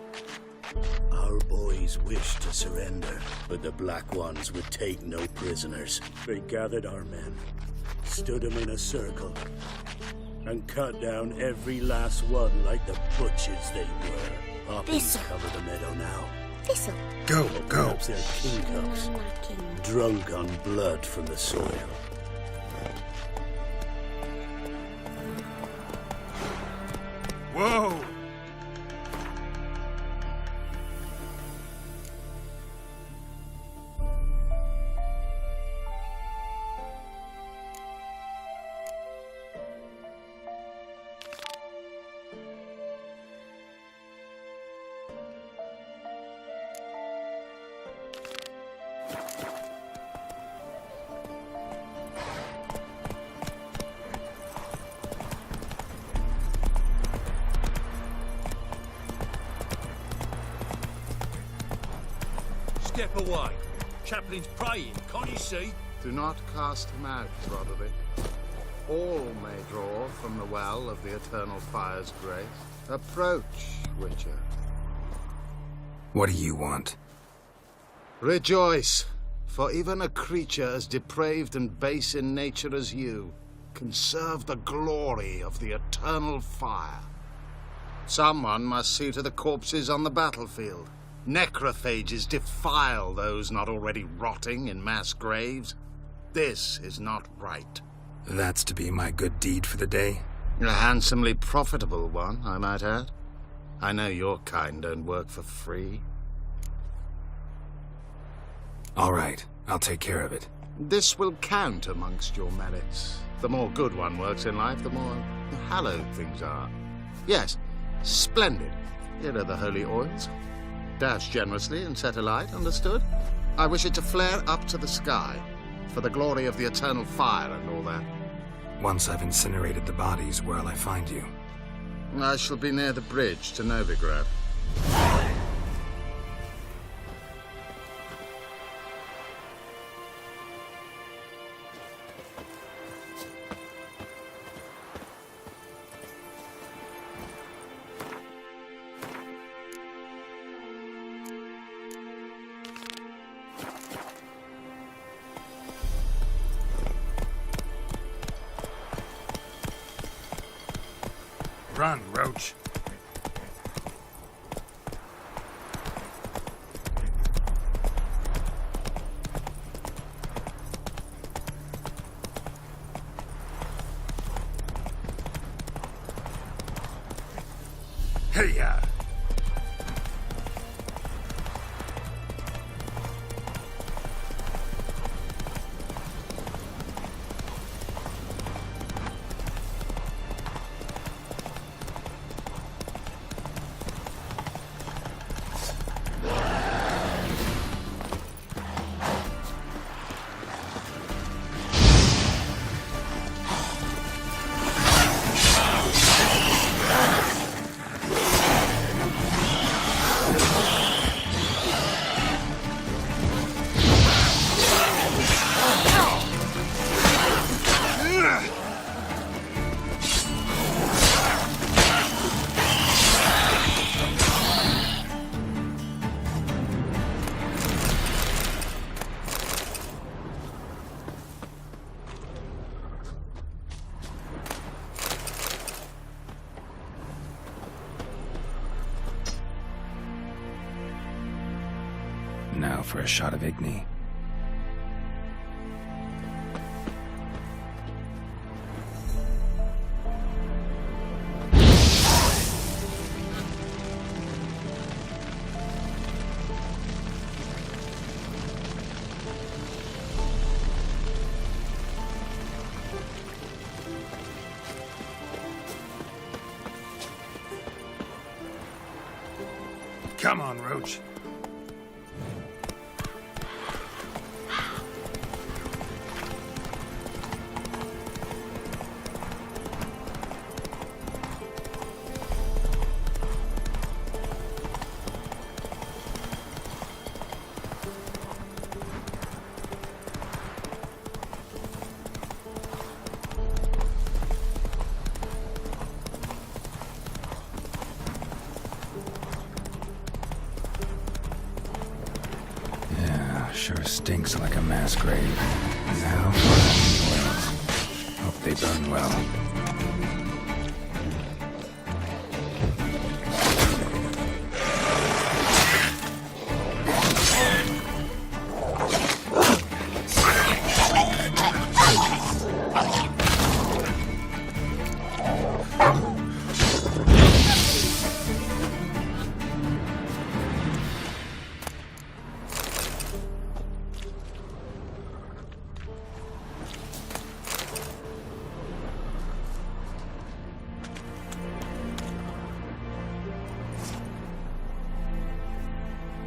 Our boys wished to surrender, but the Black Ones would take no prisoners. They gathered our men, stood them in a circle, and cut down every last one like the butchers they were. Poppies cover the meadow now. This'll. Go. Perhaps they're king cups, drunk on blood from the soil. Whoa! step away. Chaplain's praying, can't you see? Do not cast him out, Roderick. All may draw from the well of the Eternal Fire's grace. Approach, Witcher. What do you want? Rejoice, for even a creature as depraved and base in nature as you can serve the glory of the Eternal Fire. Someone must see to the corpses on the battlefield. Necrophages defile those not already rotting in mass graves. This is not right. That's to be my good deed for the day? A handsomely profitable one, I might add. I know your kind don't work for free. All right, I'll take care of it. This will count amongst your merits. The more good one works in life, the more hallowed things are. Yes, splendid. Here are the holy oils. Dash generously and set alight, understood? I wish it to flare up to the sky, for the glory of the Eternal Fire and all that. Once I've incinerated the bodies, where'll I find you? I shall be near the bridge to Novigrad. Run, Roach. Hey-ya! Now for a shot of Igni. Come on, Roach. Sure stinks like a mass grave. Now for oils. Hope they burn well.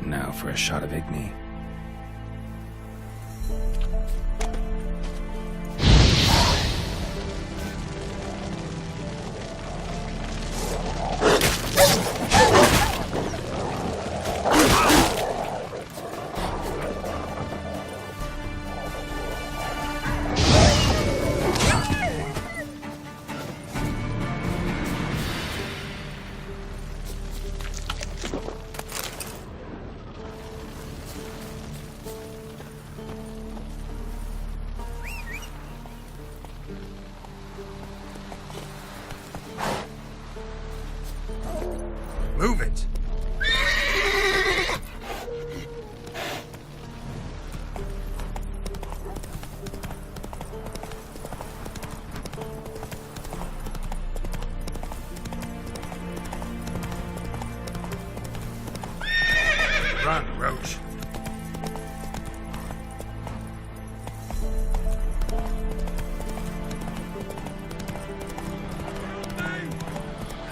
Now for a shot of Igni. Move it! Run, Roach.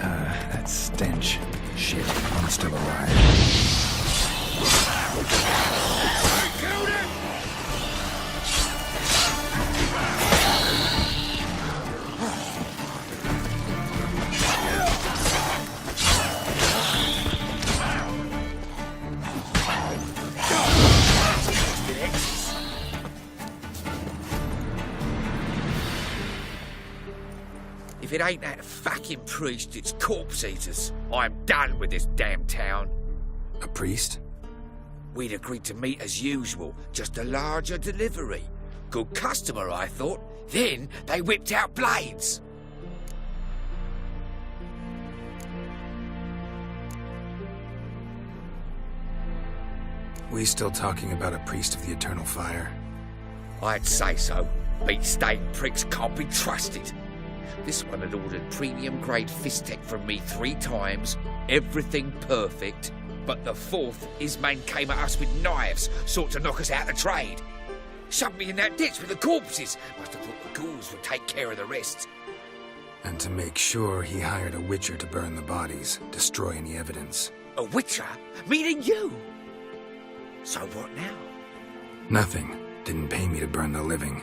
That stench. Shit, I'm still alive. If it ain't that fucking priest, it's corpse eaters. I'm done with this damn town. A priest? We'd agreed to meet as usual, just a larger delivery. Good customer, I thought. Then they whipped out blades. We still talking about a priest of the Eternal Fire? I'd say so. Meat-stained pricks can't be trusted. This one had ordered premium-grade fistek from me 3 times, everything perfect, but the 4th, his man came at us with knives, sought to knock us out of trade. Shoved me in that ditch with the corpses. Must have thought the ghouls would take care of the rest. And to make sure, he hired a witcher to burn the bodies, destroy any evidence. A witcher? Meaning you? So what now? Nothing. Didn't pay me to burn the living.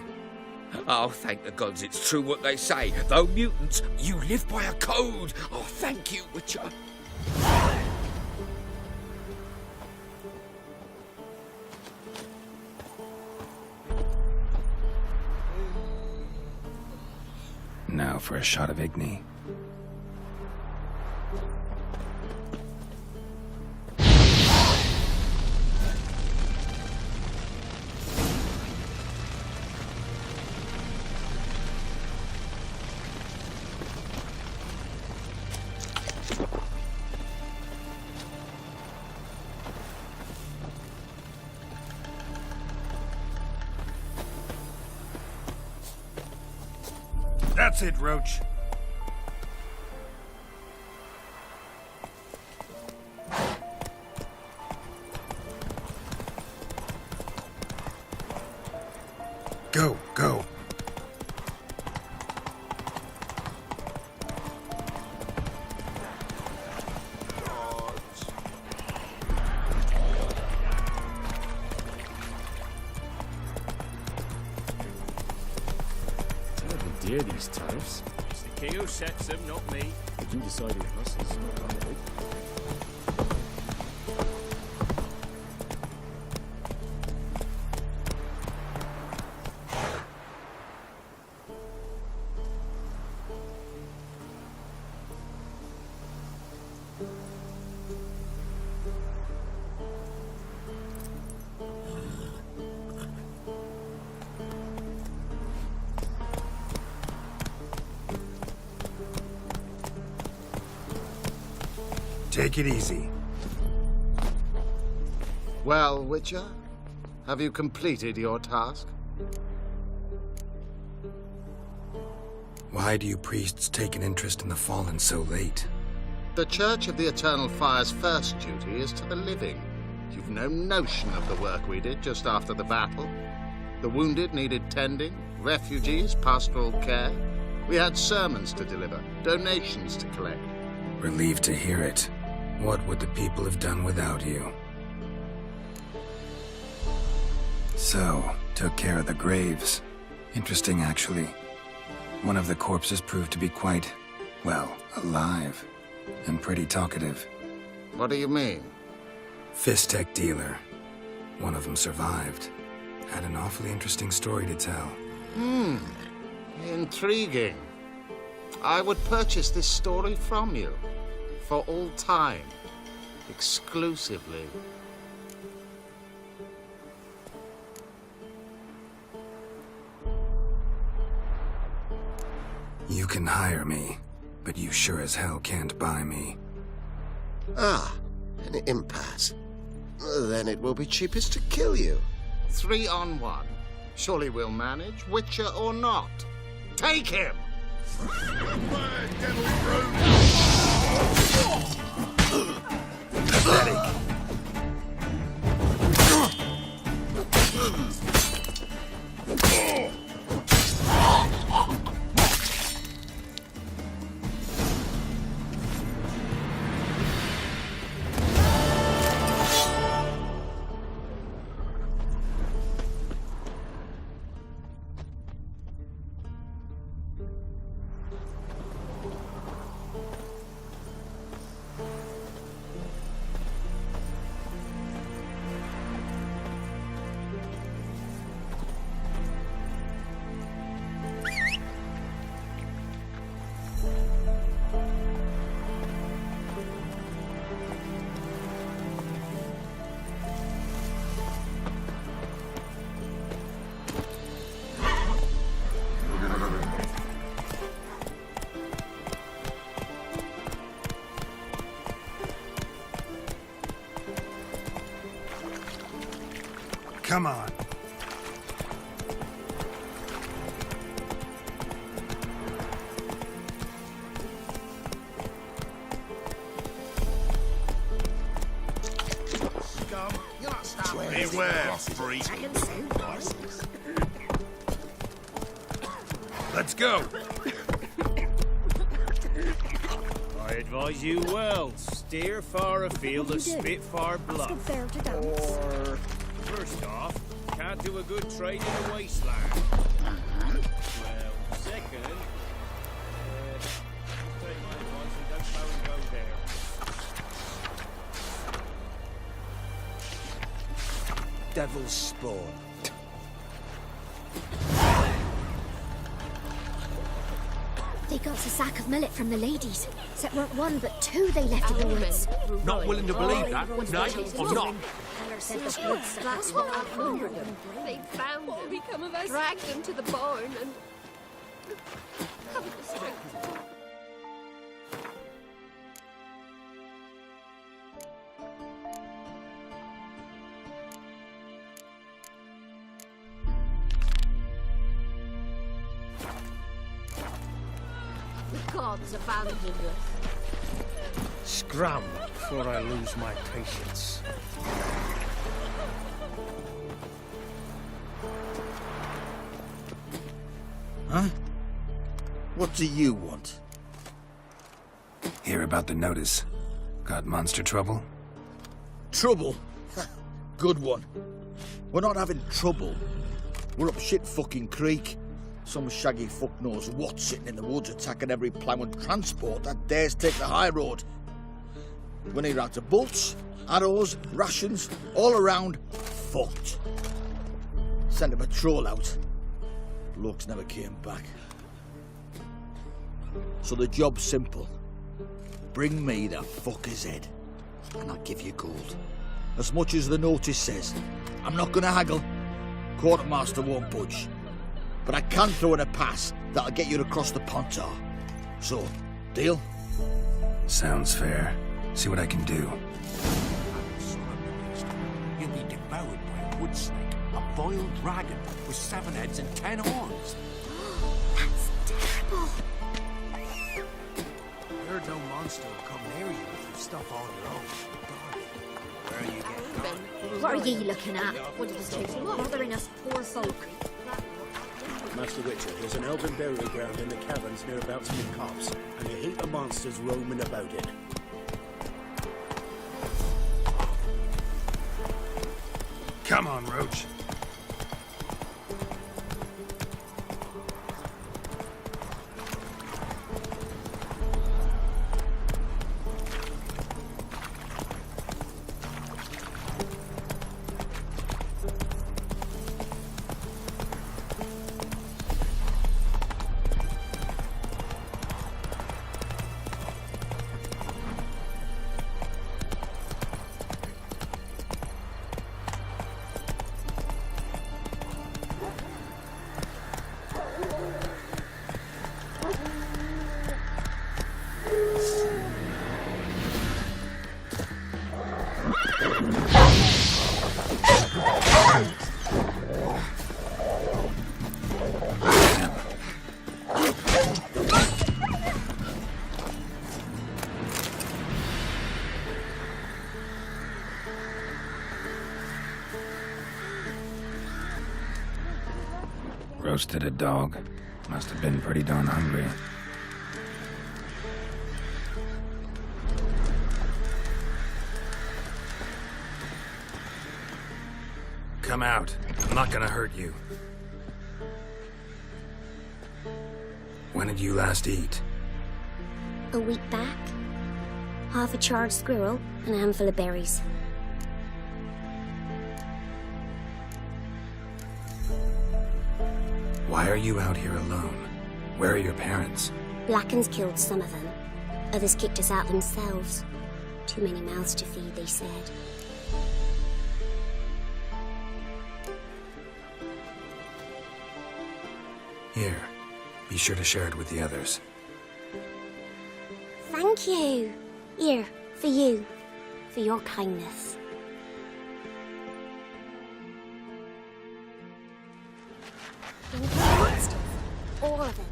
Oh, thank the gods it's true what they say. Though mutants, you live by a code. Oh, thank you, Witcher. Now for a shot of Igni. That's it, Roach. Go, go. Dear these tariffs. It's the king who sets them, not me. But you decided us, it's not right. Take it easy. Well, Witcher, have you completed your task? Why do you priests take an interest in the fallen so late? The Church of the Eternal Fire's first duty is to the living. You've no notion of the work we did just after the battle. The wounded needed tending, refugees, pastoral care. We had sermons to deliver, donations to collect. Relieved to hear it. What would the people have done without you? So, took care of the graves. Interesting, actually. One of the corpses proved to be quite, well, alive. And pretty talkative. What do you mean? Fistek dealer. One of them survived. Had an awfully interesting story to tell. Intriguing. I would purchase this story from you. For all time. Exclusively. You can hire me, but you sure as hell can't buy me. Ah, an impasse. Then it will be cheapest to kill you. 3 on 1. Surely we'll manage, Witcher or not. Take him! Pathetic. Come on. Beware, freak. Let's go. I advise you well. Steer far afield of Spitfire Bluff. Or, first off, can't do a good trade in the wasteland. Well, second, take my advice and don't go and go there. Devil's spawn. They got a sack of millet from the ladies. So it weren't 1 but 2 they left in the woods. Not willing to believe that, no, I'm not. Said the blood splats were outnumbered them. They found him, dragged him to the barn, and haven't the strength to... The gods abandoned us. Scram before I lose my patience. Huh? What do you want? Hear about the notice. Got monster trouble? Trouble? Good one. We're not having trouble. We're up shit fucking creek. Some shaggy fuck knows what sitting in the woods attacking every plough and transport that dares take the high road. We're near out to bolts, arrows, rations, all around, fucked. Sent a patrol out. Blokes never came back. So the job's simple. Bring me the fucker's head, and I'll give you gold. As much as the notice says. I'm not gonna haggle. Quartermaster won't budge. But I can throw in a pass that'll get you across the Pontar. So, deal? Sounds fair. See what I can do. You'll be devoured by a wood snake, a boiled dragon with 7 heads and 10 horns. That's terrible. Heard no monster will come near you with your stuff on your own. Where are you getting? What are ye looking at? Bothering us poor folk. Master Witcher, there's an elven burial ground in the caverns near about some copse, and a heap of monsters roaming about it. Come on, Roach. Roasted a dog. Must have been pretty darn hungry. Come out. I'm not gonna hurt you. When did you last eat? A week back. Half a charred squirrel and a handful of berries. Why are you out here alone? Where are your parents? Blackens killed some of them. Others kicked us out themselves. Too many mouths to feed, they said. Here. Be sure to share it with the others. Thank you. Here, for you. For your kindness. Gonna kill the monsters. All of them.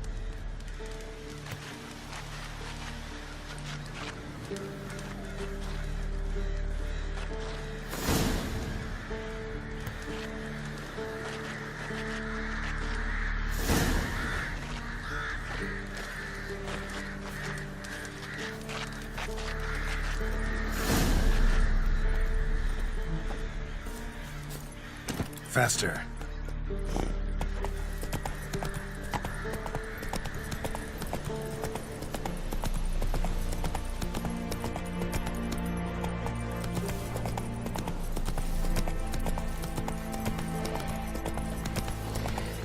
Faster.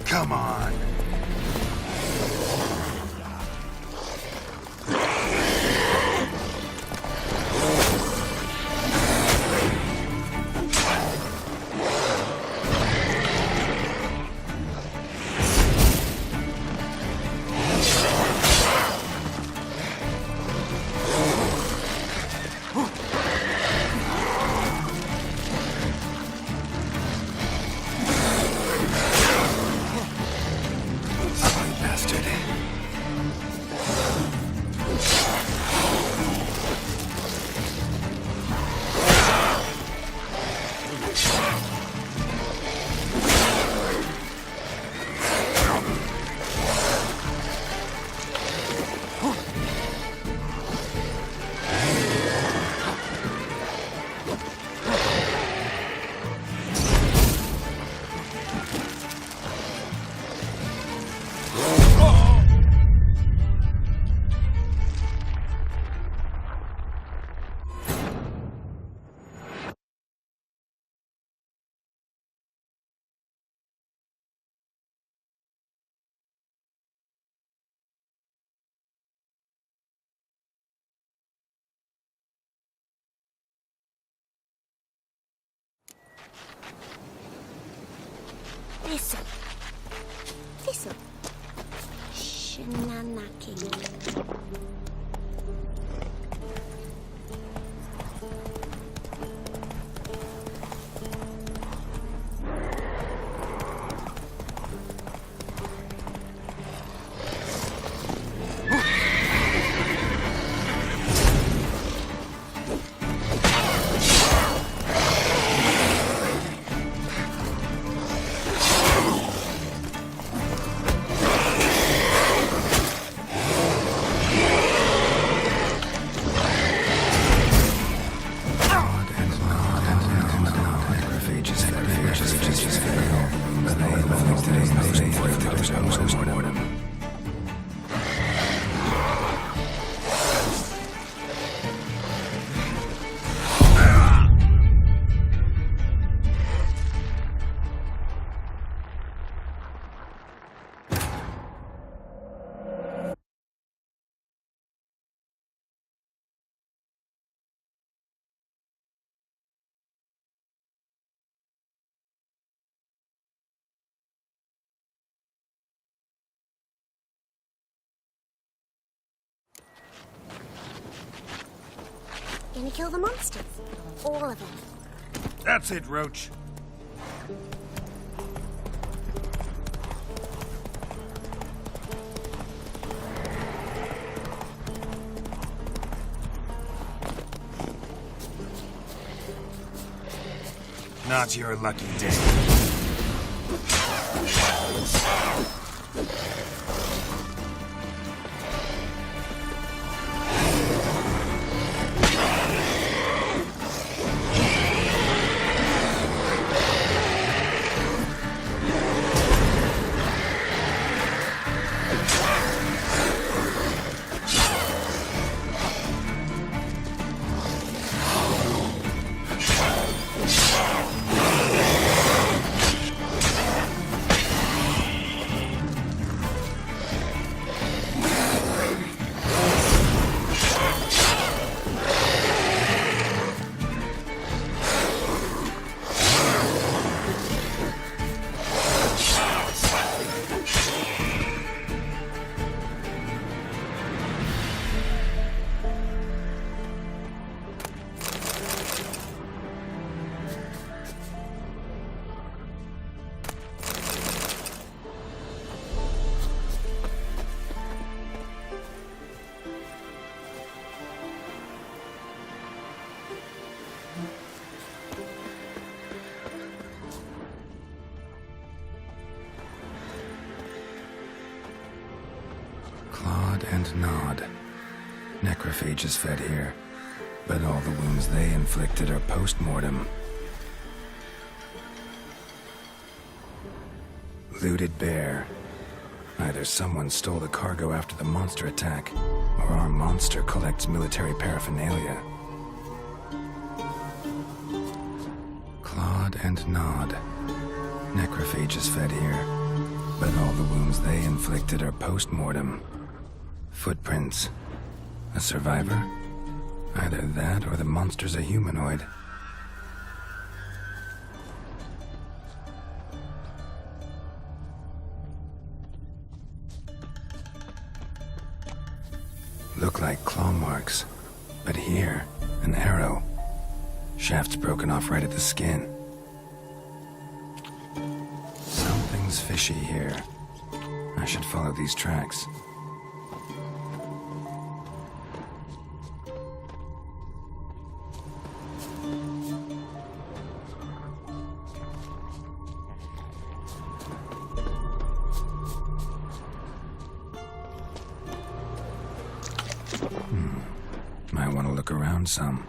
Come on. Thistle. Thistle. Shenanacking. Gonna kill the monsters. All of them. That's it, Roach. Not your lucky day. Clawed and gnawed. Necrophages fed here, but all the wounds they inflicted are post-mortem. Looted bear. Either someone stole the cargo after the monster attack, or our monster collects military paraphernalia. Clawed and gnawed. Necrophages fed here, but all the wounds they inflicted are post-mortem. Footprints. A survivor? Either that or the monster's a humanoid. Look like claw marks, but here, an arrow. Shaft's broken off right at the skin. Something's fishy here. I should follow these tracks. Might want to look around some.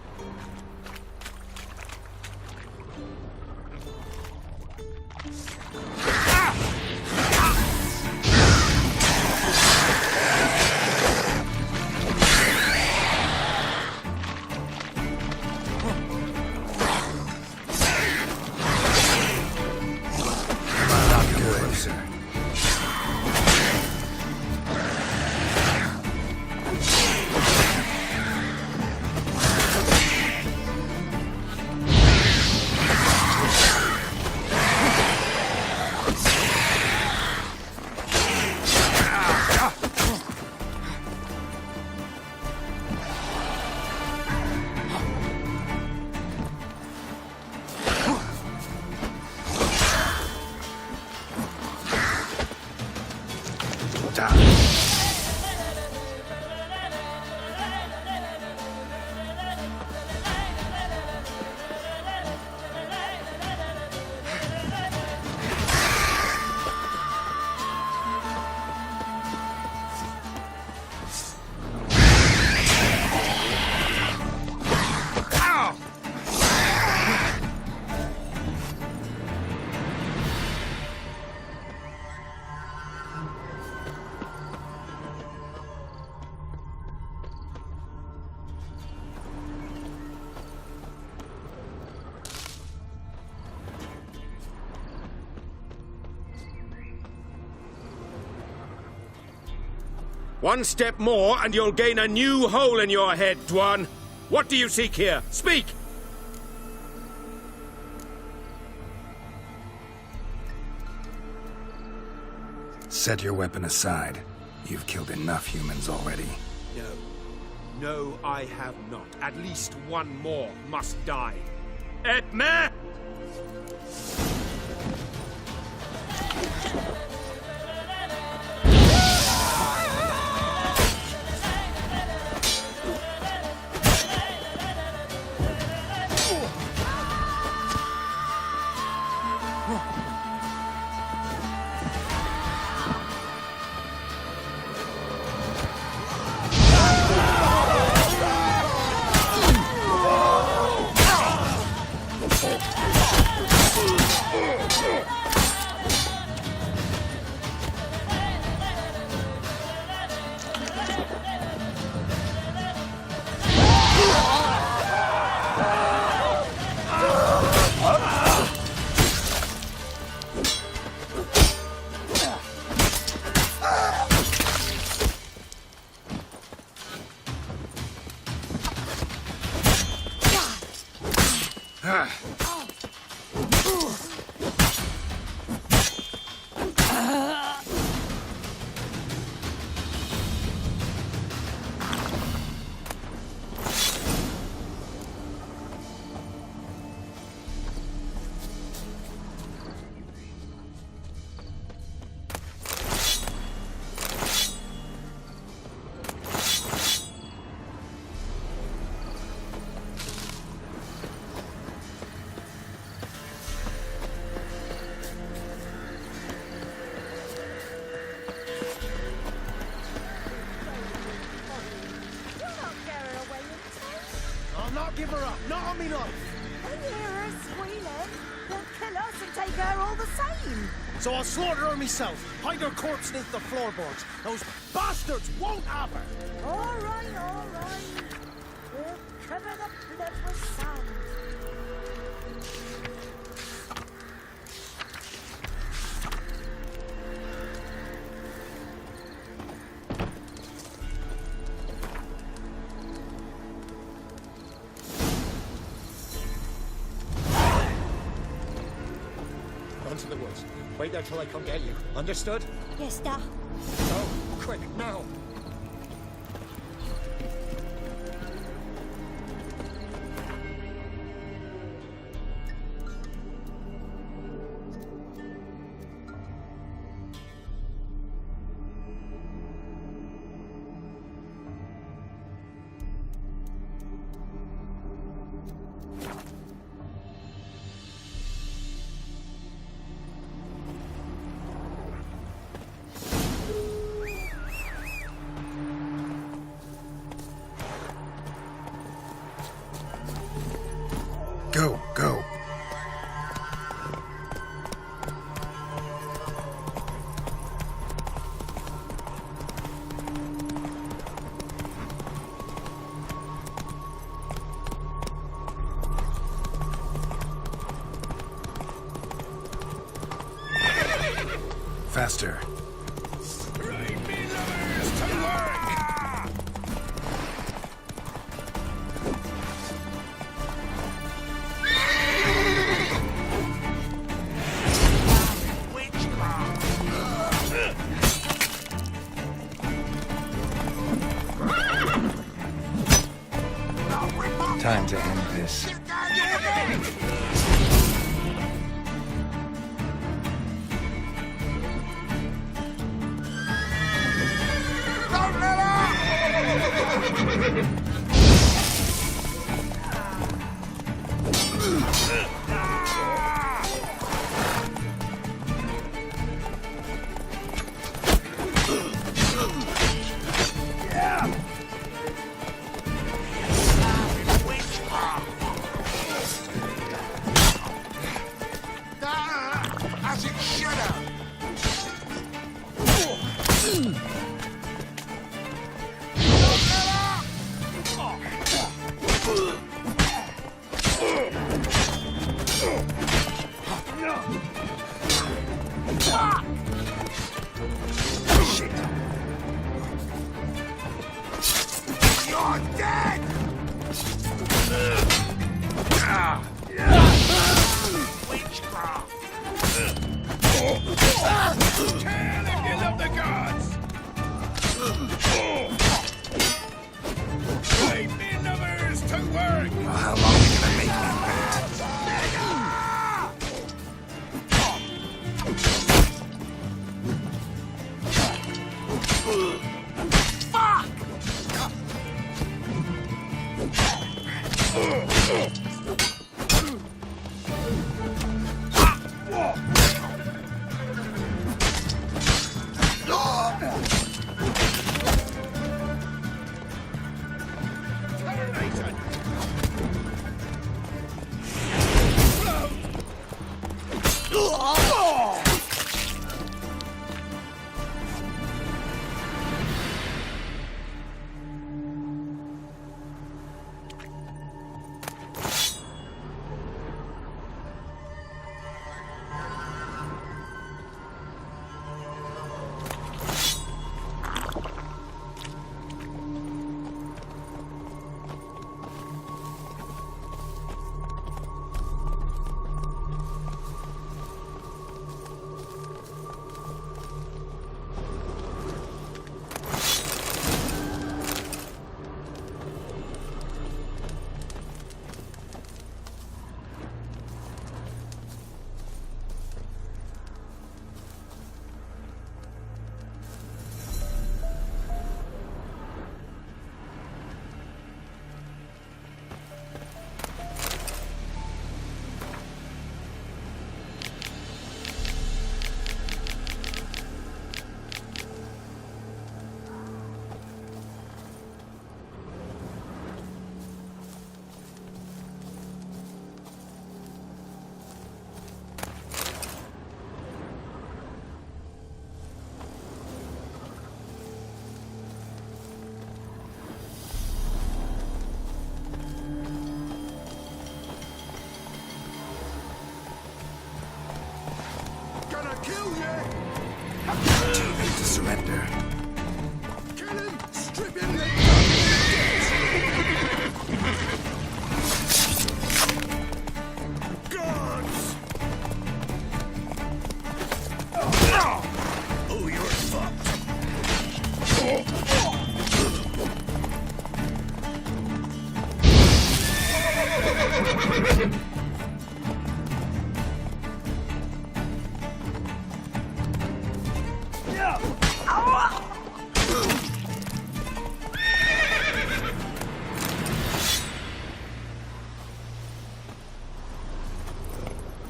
One step more, and you'll gain a new hole in your head, Dwan. What do you seek here? Speak! Set your weapon aside. You've killed enough humans already. No. No, I have not. At least one more must die. Etme! Not on me life. When you hear her squealing, they'll kill us and take her all the same. So I'll slaughter her myself, hide her corpse beneath the floorboards. Those bastards won't have her. All right, all right. We'll cover the blood with sand. Run to the woods. Wait there till I come get you. Understood? Yes, da. Go. Quick, now. Go, go. Faster. Time to end this. As it should have. Shit. You're dead! Witchcraft! Can if you love the gods! Leave me numbers to work! Well, how long are we gonna make me wait? Fuck! gonna kill you! Too late to surrender. Kill him! Strip him! Gods! Oh, you're fucked.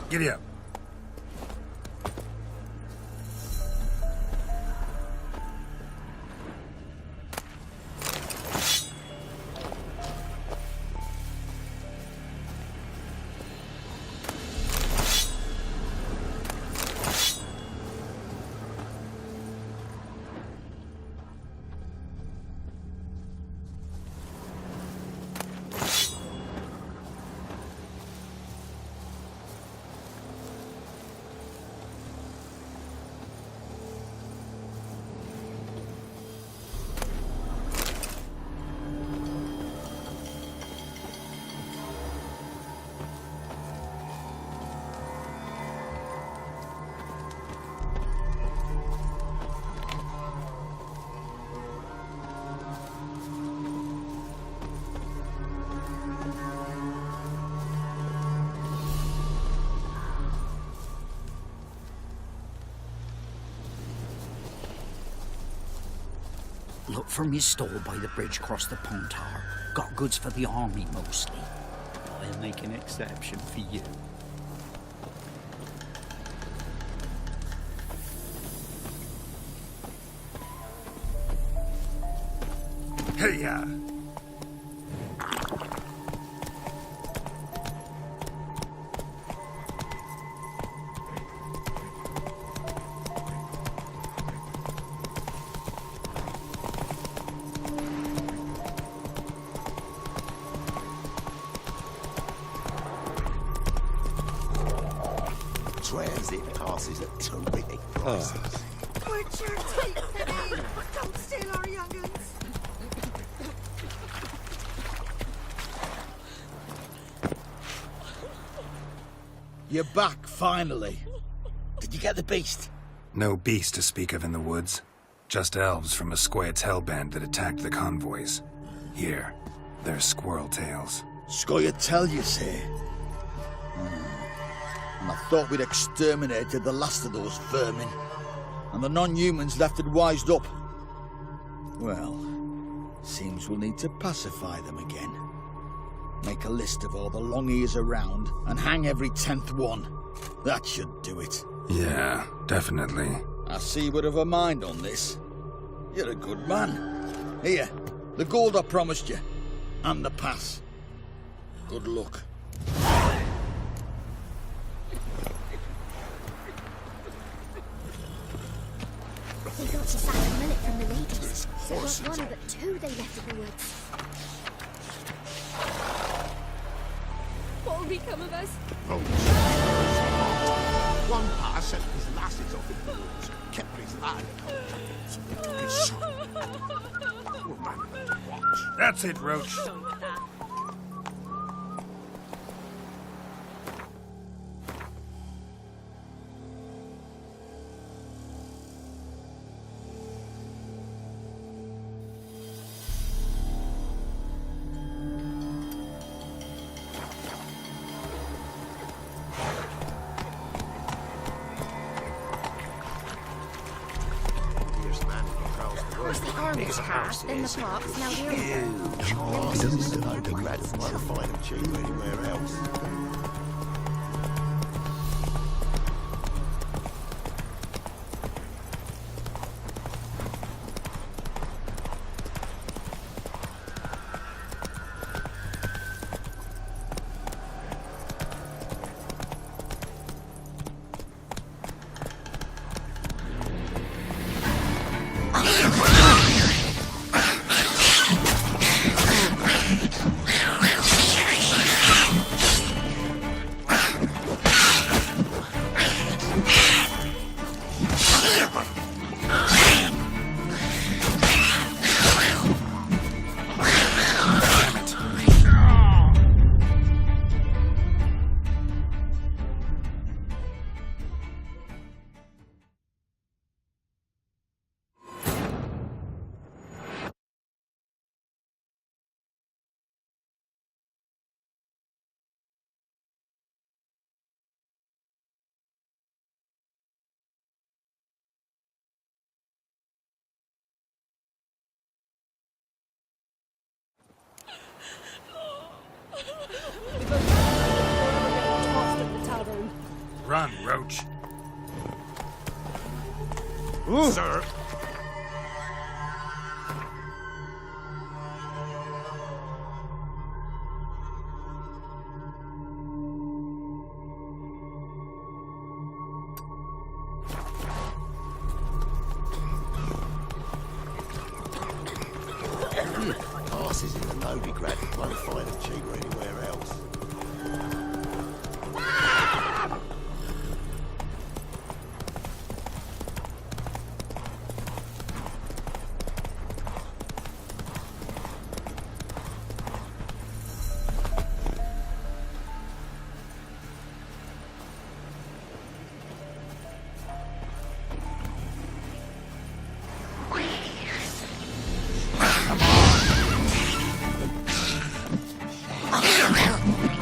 Giddy up. Look for me stall by the bridge across the Pontar. Got goods for the army mostly. I'll make an exception for you. Hey, ya! Transit passes at terrific prices. Put your teeth in me! Don't steal our young'uns! You're back, finally. Did you get the beast? No beast to speak of in the woods. Just elves from a Squared's hellband that attacked the convoys. Here, they're squirrel tails. Scoia'tael, you say? And I thought we'd exterminated the last of those vermin. And the non-humans left it wised up. Well, seems we'll need to pacify them again. Make a list of all the long ears around and hang every 10th one. That should do it. Yeah, definitely. I see you would have a mind on this. You're a good man. Here, the gold I promised you. And the pass. Good luck. He got his sack of millet from the ladies. So not one, but two they left in the woods. What will become of us? One part sent his lasses off in the woods, kept his lad. His son. Poor man had to watch. That's it, Roach. First the army's passed, then the parks, now here we go. He doesn't know the grad might find him cheap anywhere else. Run, Roach. Sir. Passes in the Novigrad won't find it cheaper anywhere else. Come on!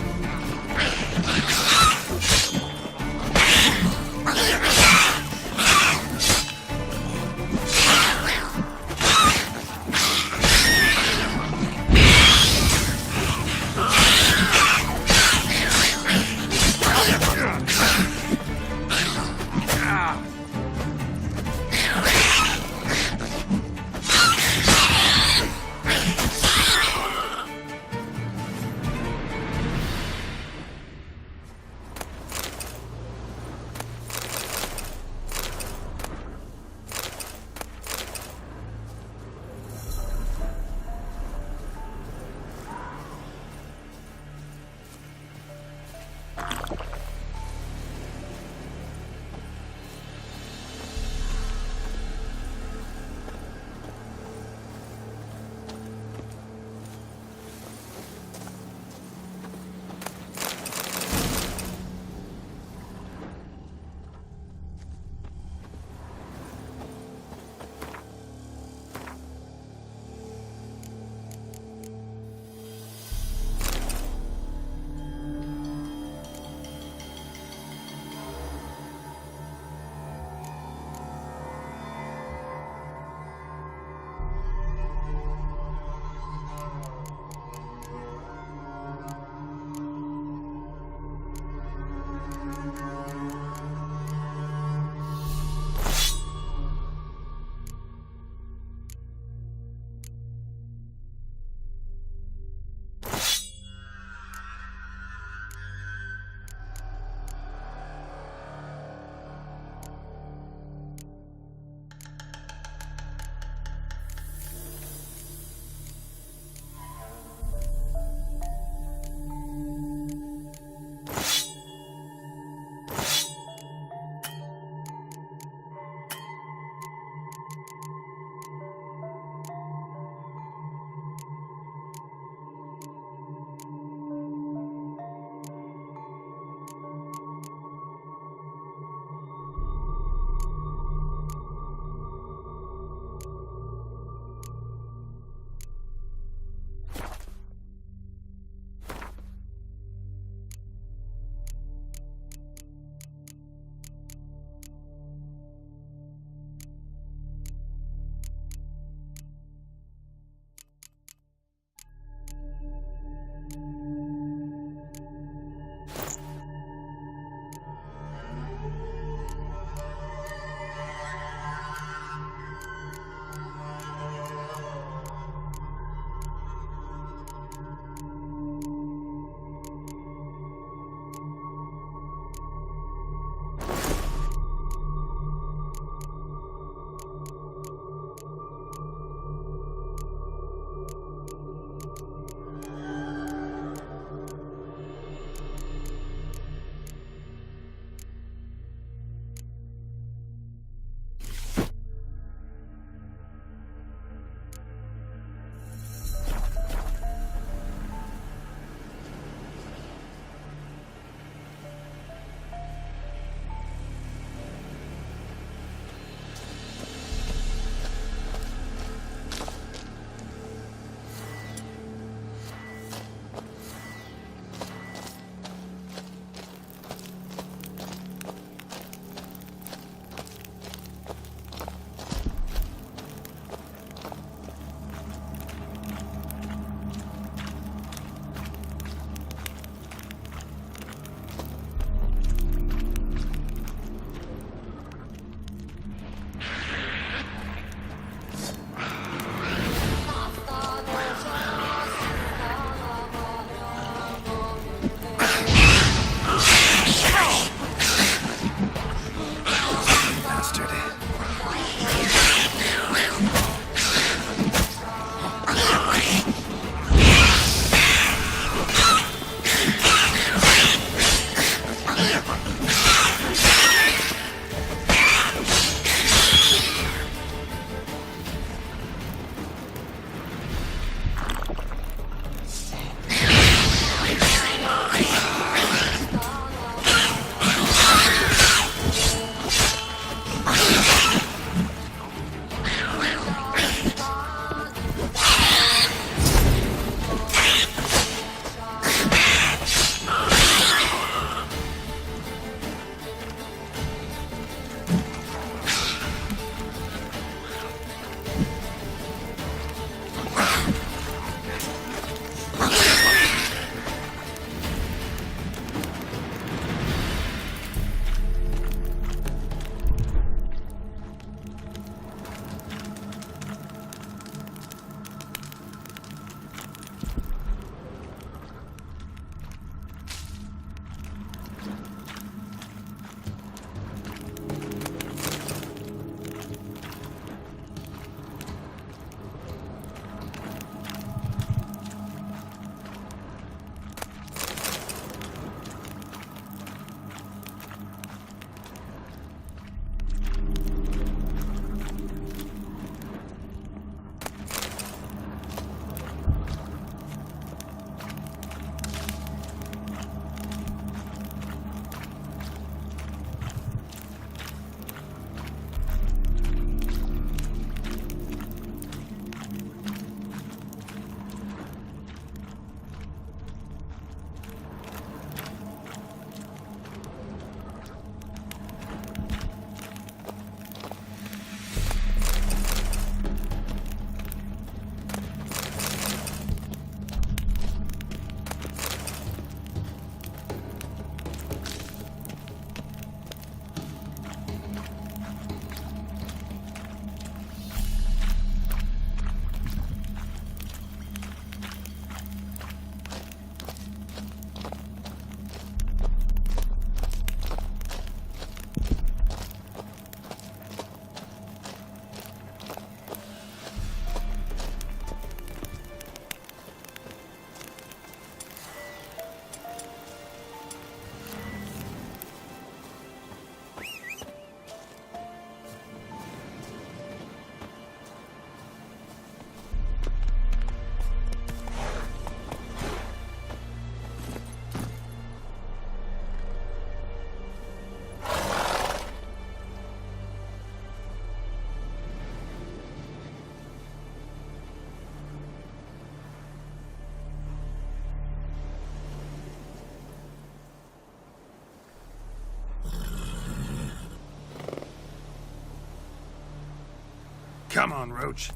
Come on, Roach.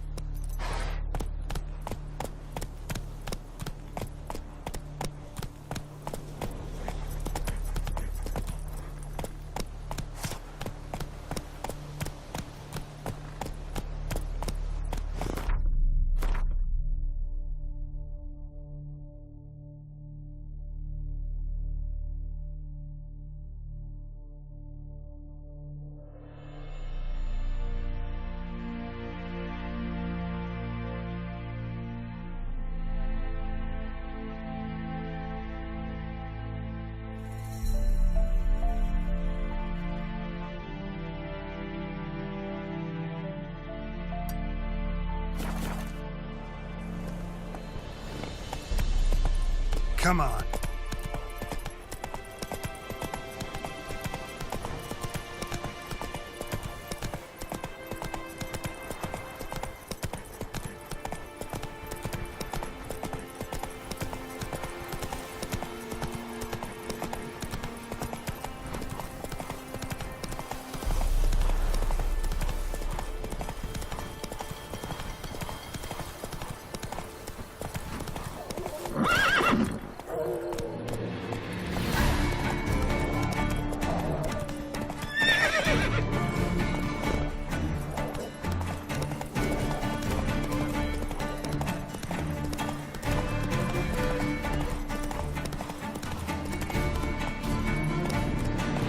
Come on.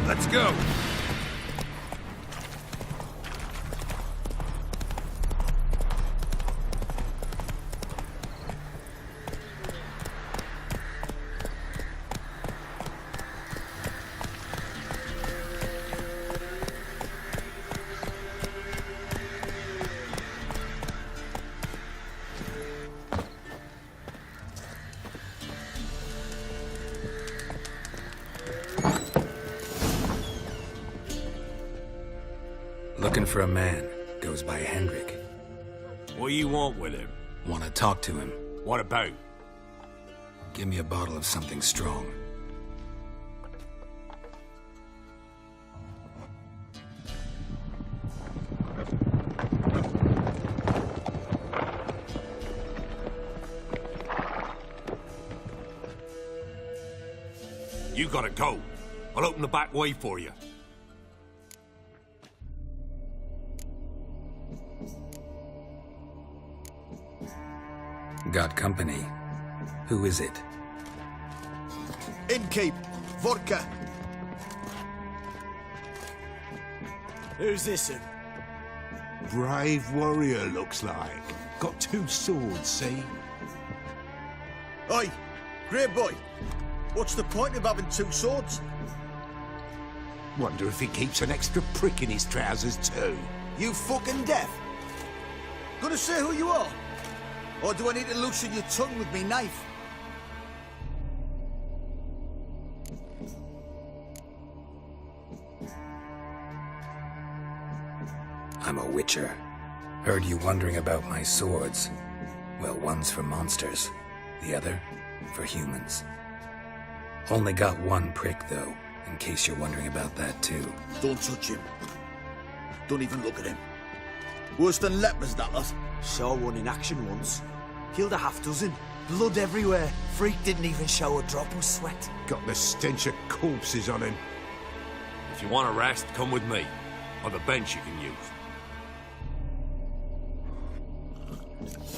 Let's go. Looking for a man. Goes by Hendrik. What do you want with him? Want to talk to him. What about? Give me a bottle of something strong. You gotta go. I'll open the back way for you. Got company. Who is it? Innkeep, vodka. Who's this? Brave warrior, looks like. Got 2 swords, see? Oi, grey boy. What's the point of having 2 swords? Wonder if he keeps an extra prick in his trousers too. You fucking deaf? Gonna say who you are? Or do I need to loosen your tongue with me knife? I'm a witcher. Heard you wondering about my swords. Well, one's for monsters, the other for humans. Only got 1 prick, though, in case you're wondering about that, too. Don't touch him. Don't even look at him. Worse than lepers, that lot. Saw one in action once. Killed a half-dozen. Blood everywhere. Freak didn't even show a drop of sweat. Got the stench of corpses on him. If you want a rest, come with me. On the bench you can use.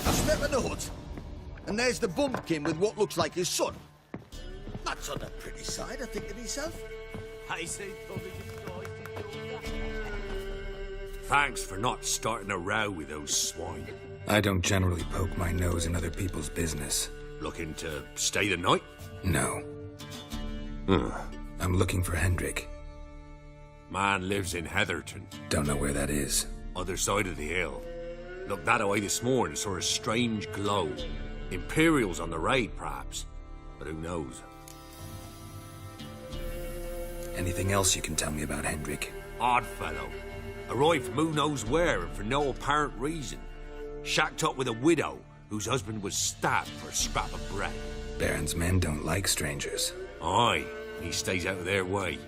I step in the hut, and there's the bumpkin with what looks like his son. That's on the pretty side, I think to myself. I say, Thanks for not starting a row with those swine. I don't generally poke my nose in other people's business. Looking to stay the night? No. I'm looking for Hendrik. Man lives in Heatherton. Don't know where that is. Other side of the hill. Looked that away this morning, saw a strange glow. Imperials on the raid, perhaps. But who knows? Anything else you can tell me about Hendrik? Odd fellow. Arrived from who knows where and for no apparent reason. Shacked up with a widow whose husband was stabbed for a scrap of bread. Baron's men don't like strangers. Aye, he stays out of their way.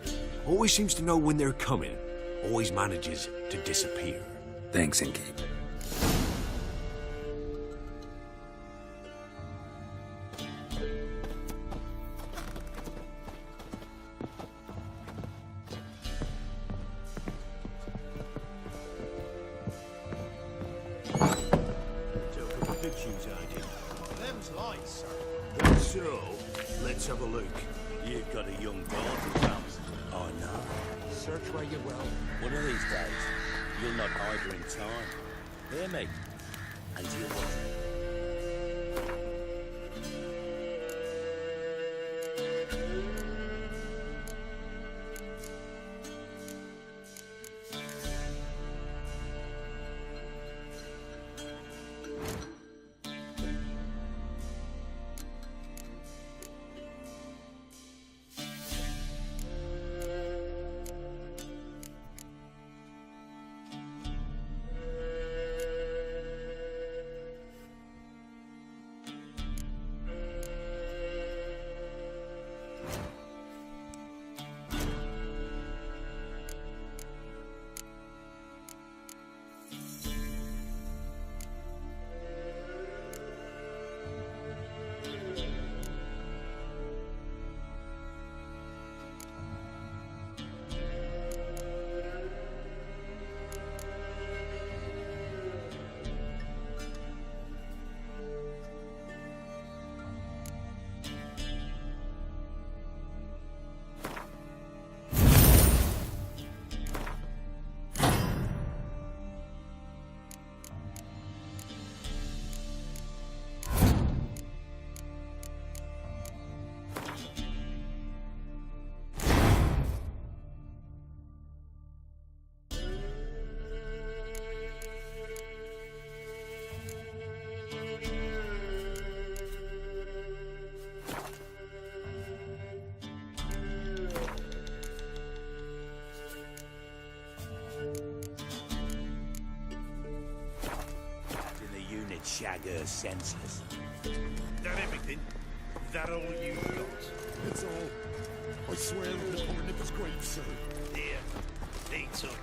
Always seems to know when they're coming. Always manages to disappear. Thanks, Innkeep. shoes I did. Them's lights, sir. That's so. Let's have a look. You've got a young daughter, Thomas. I know. Search where you will. One of these days, you'll not hide her in time. Hear me? And you will. Shag her senseless. That everything? That all you got? It's all. I swear on the poor Nipper's grave, sir. Here, eat up.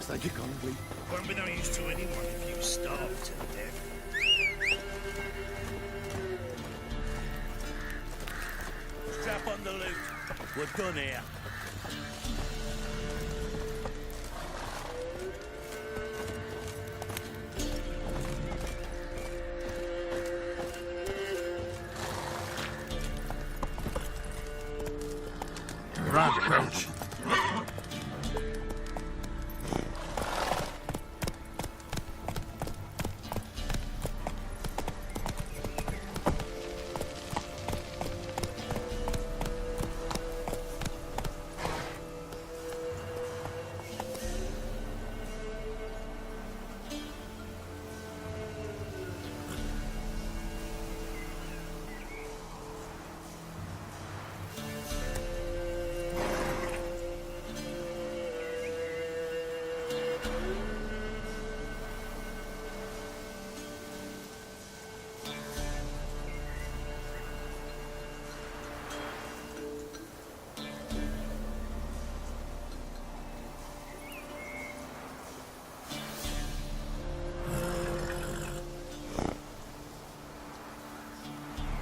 Thank you kindly. Won't be no use to anyone if you starve to death. Strap on the loot. We're done here. Right, Roach.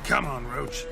Come on, Roach.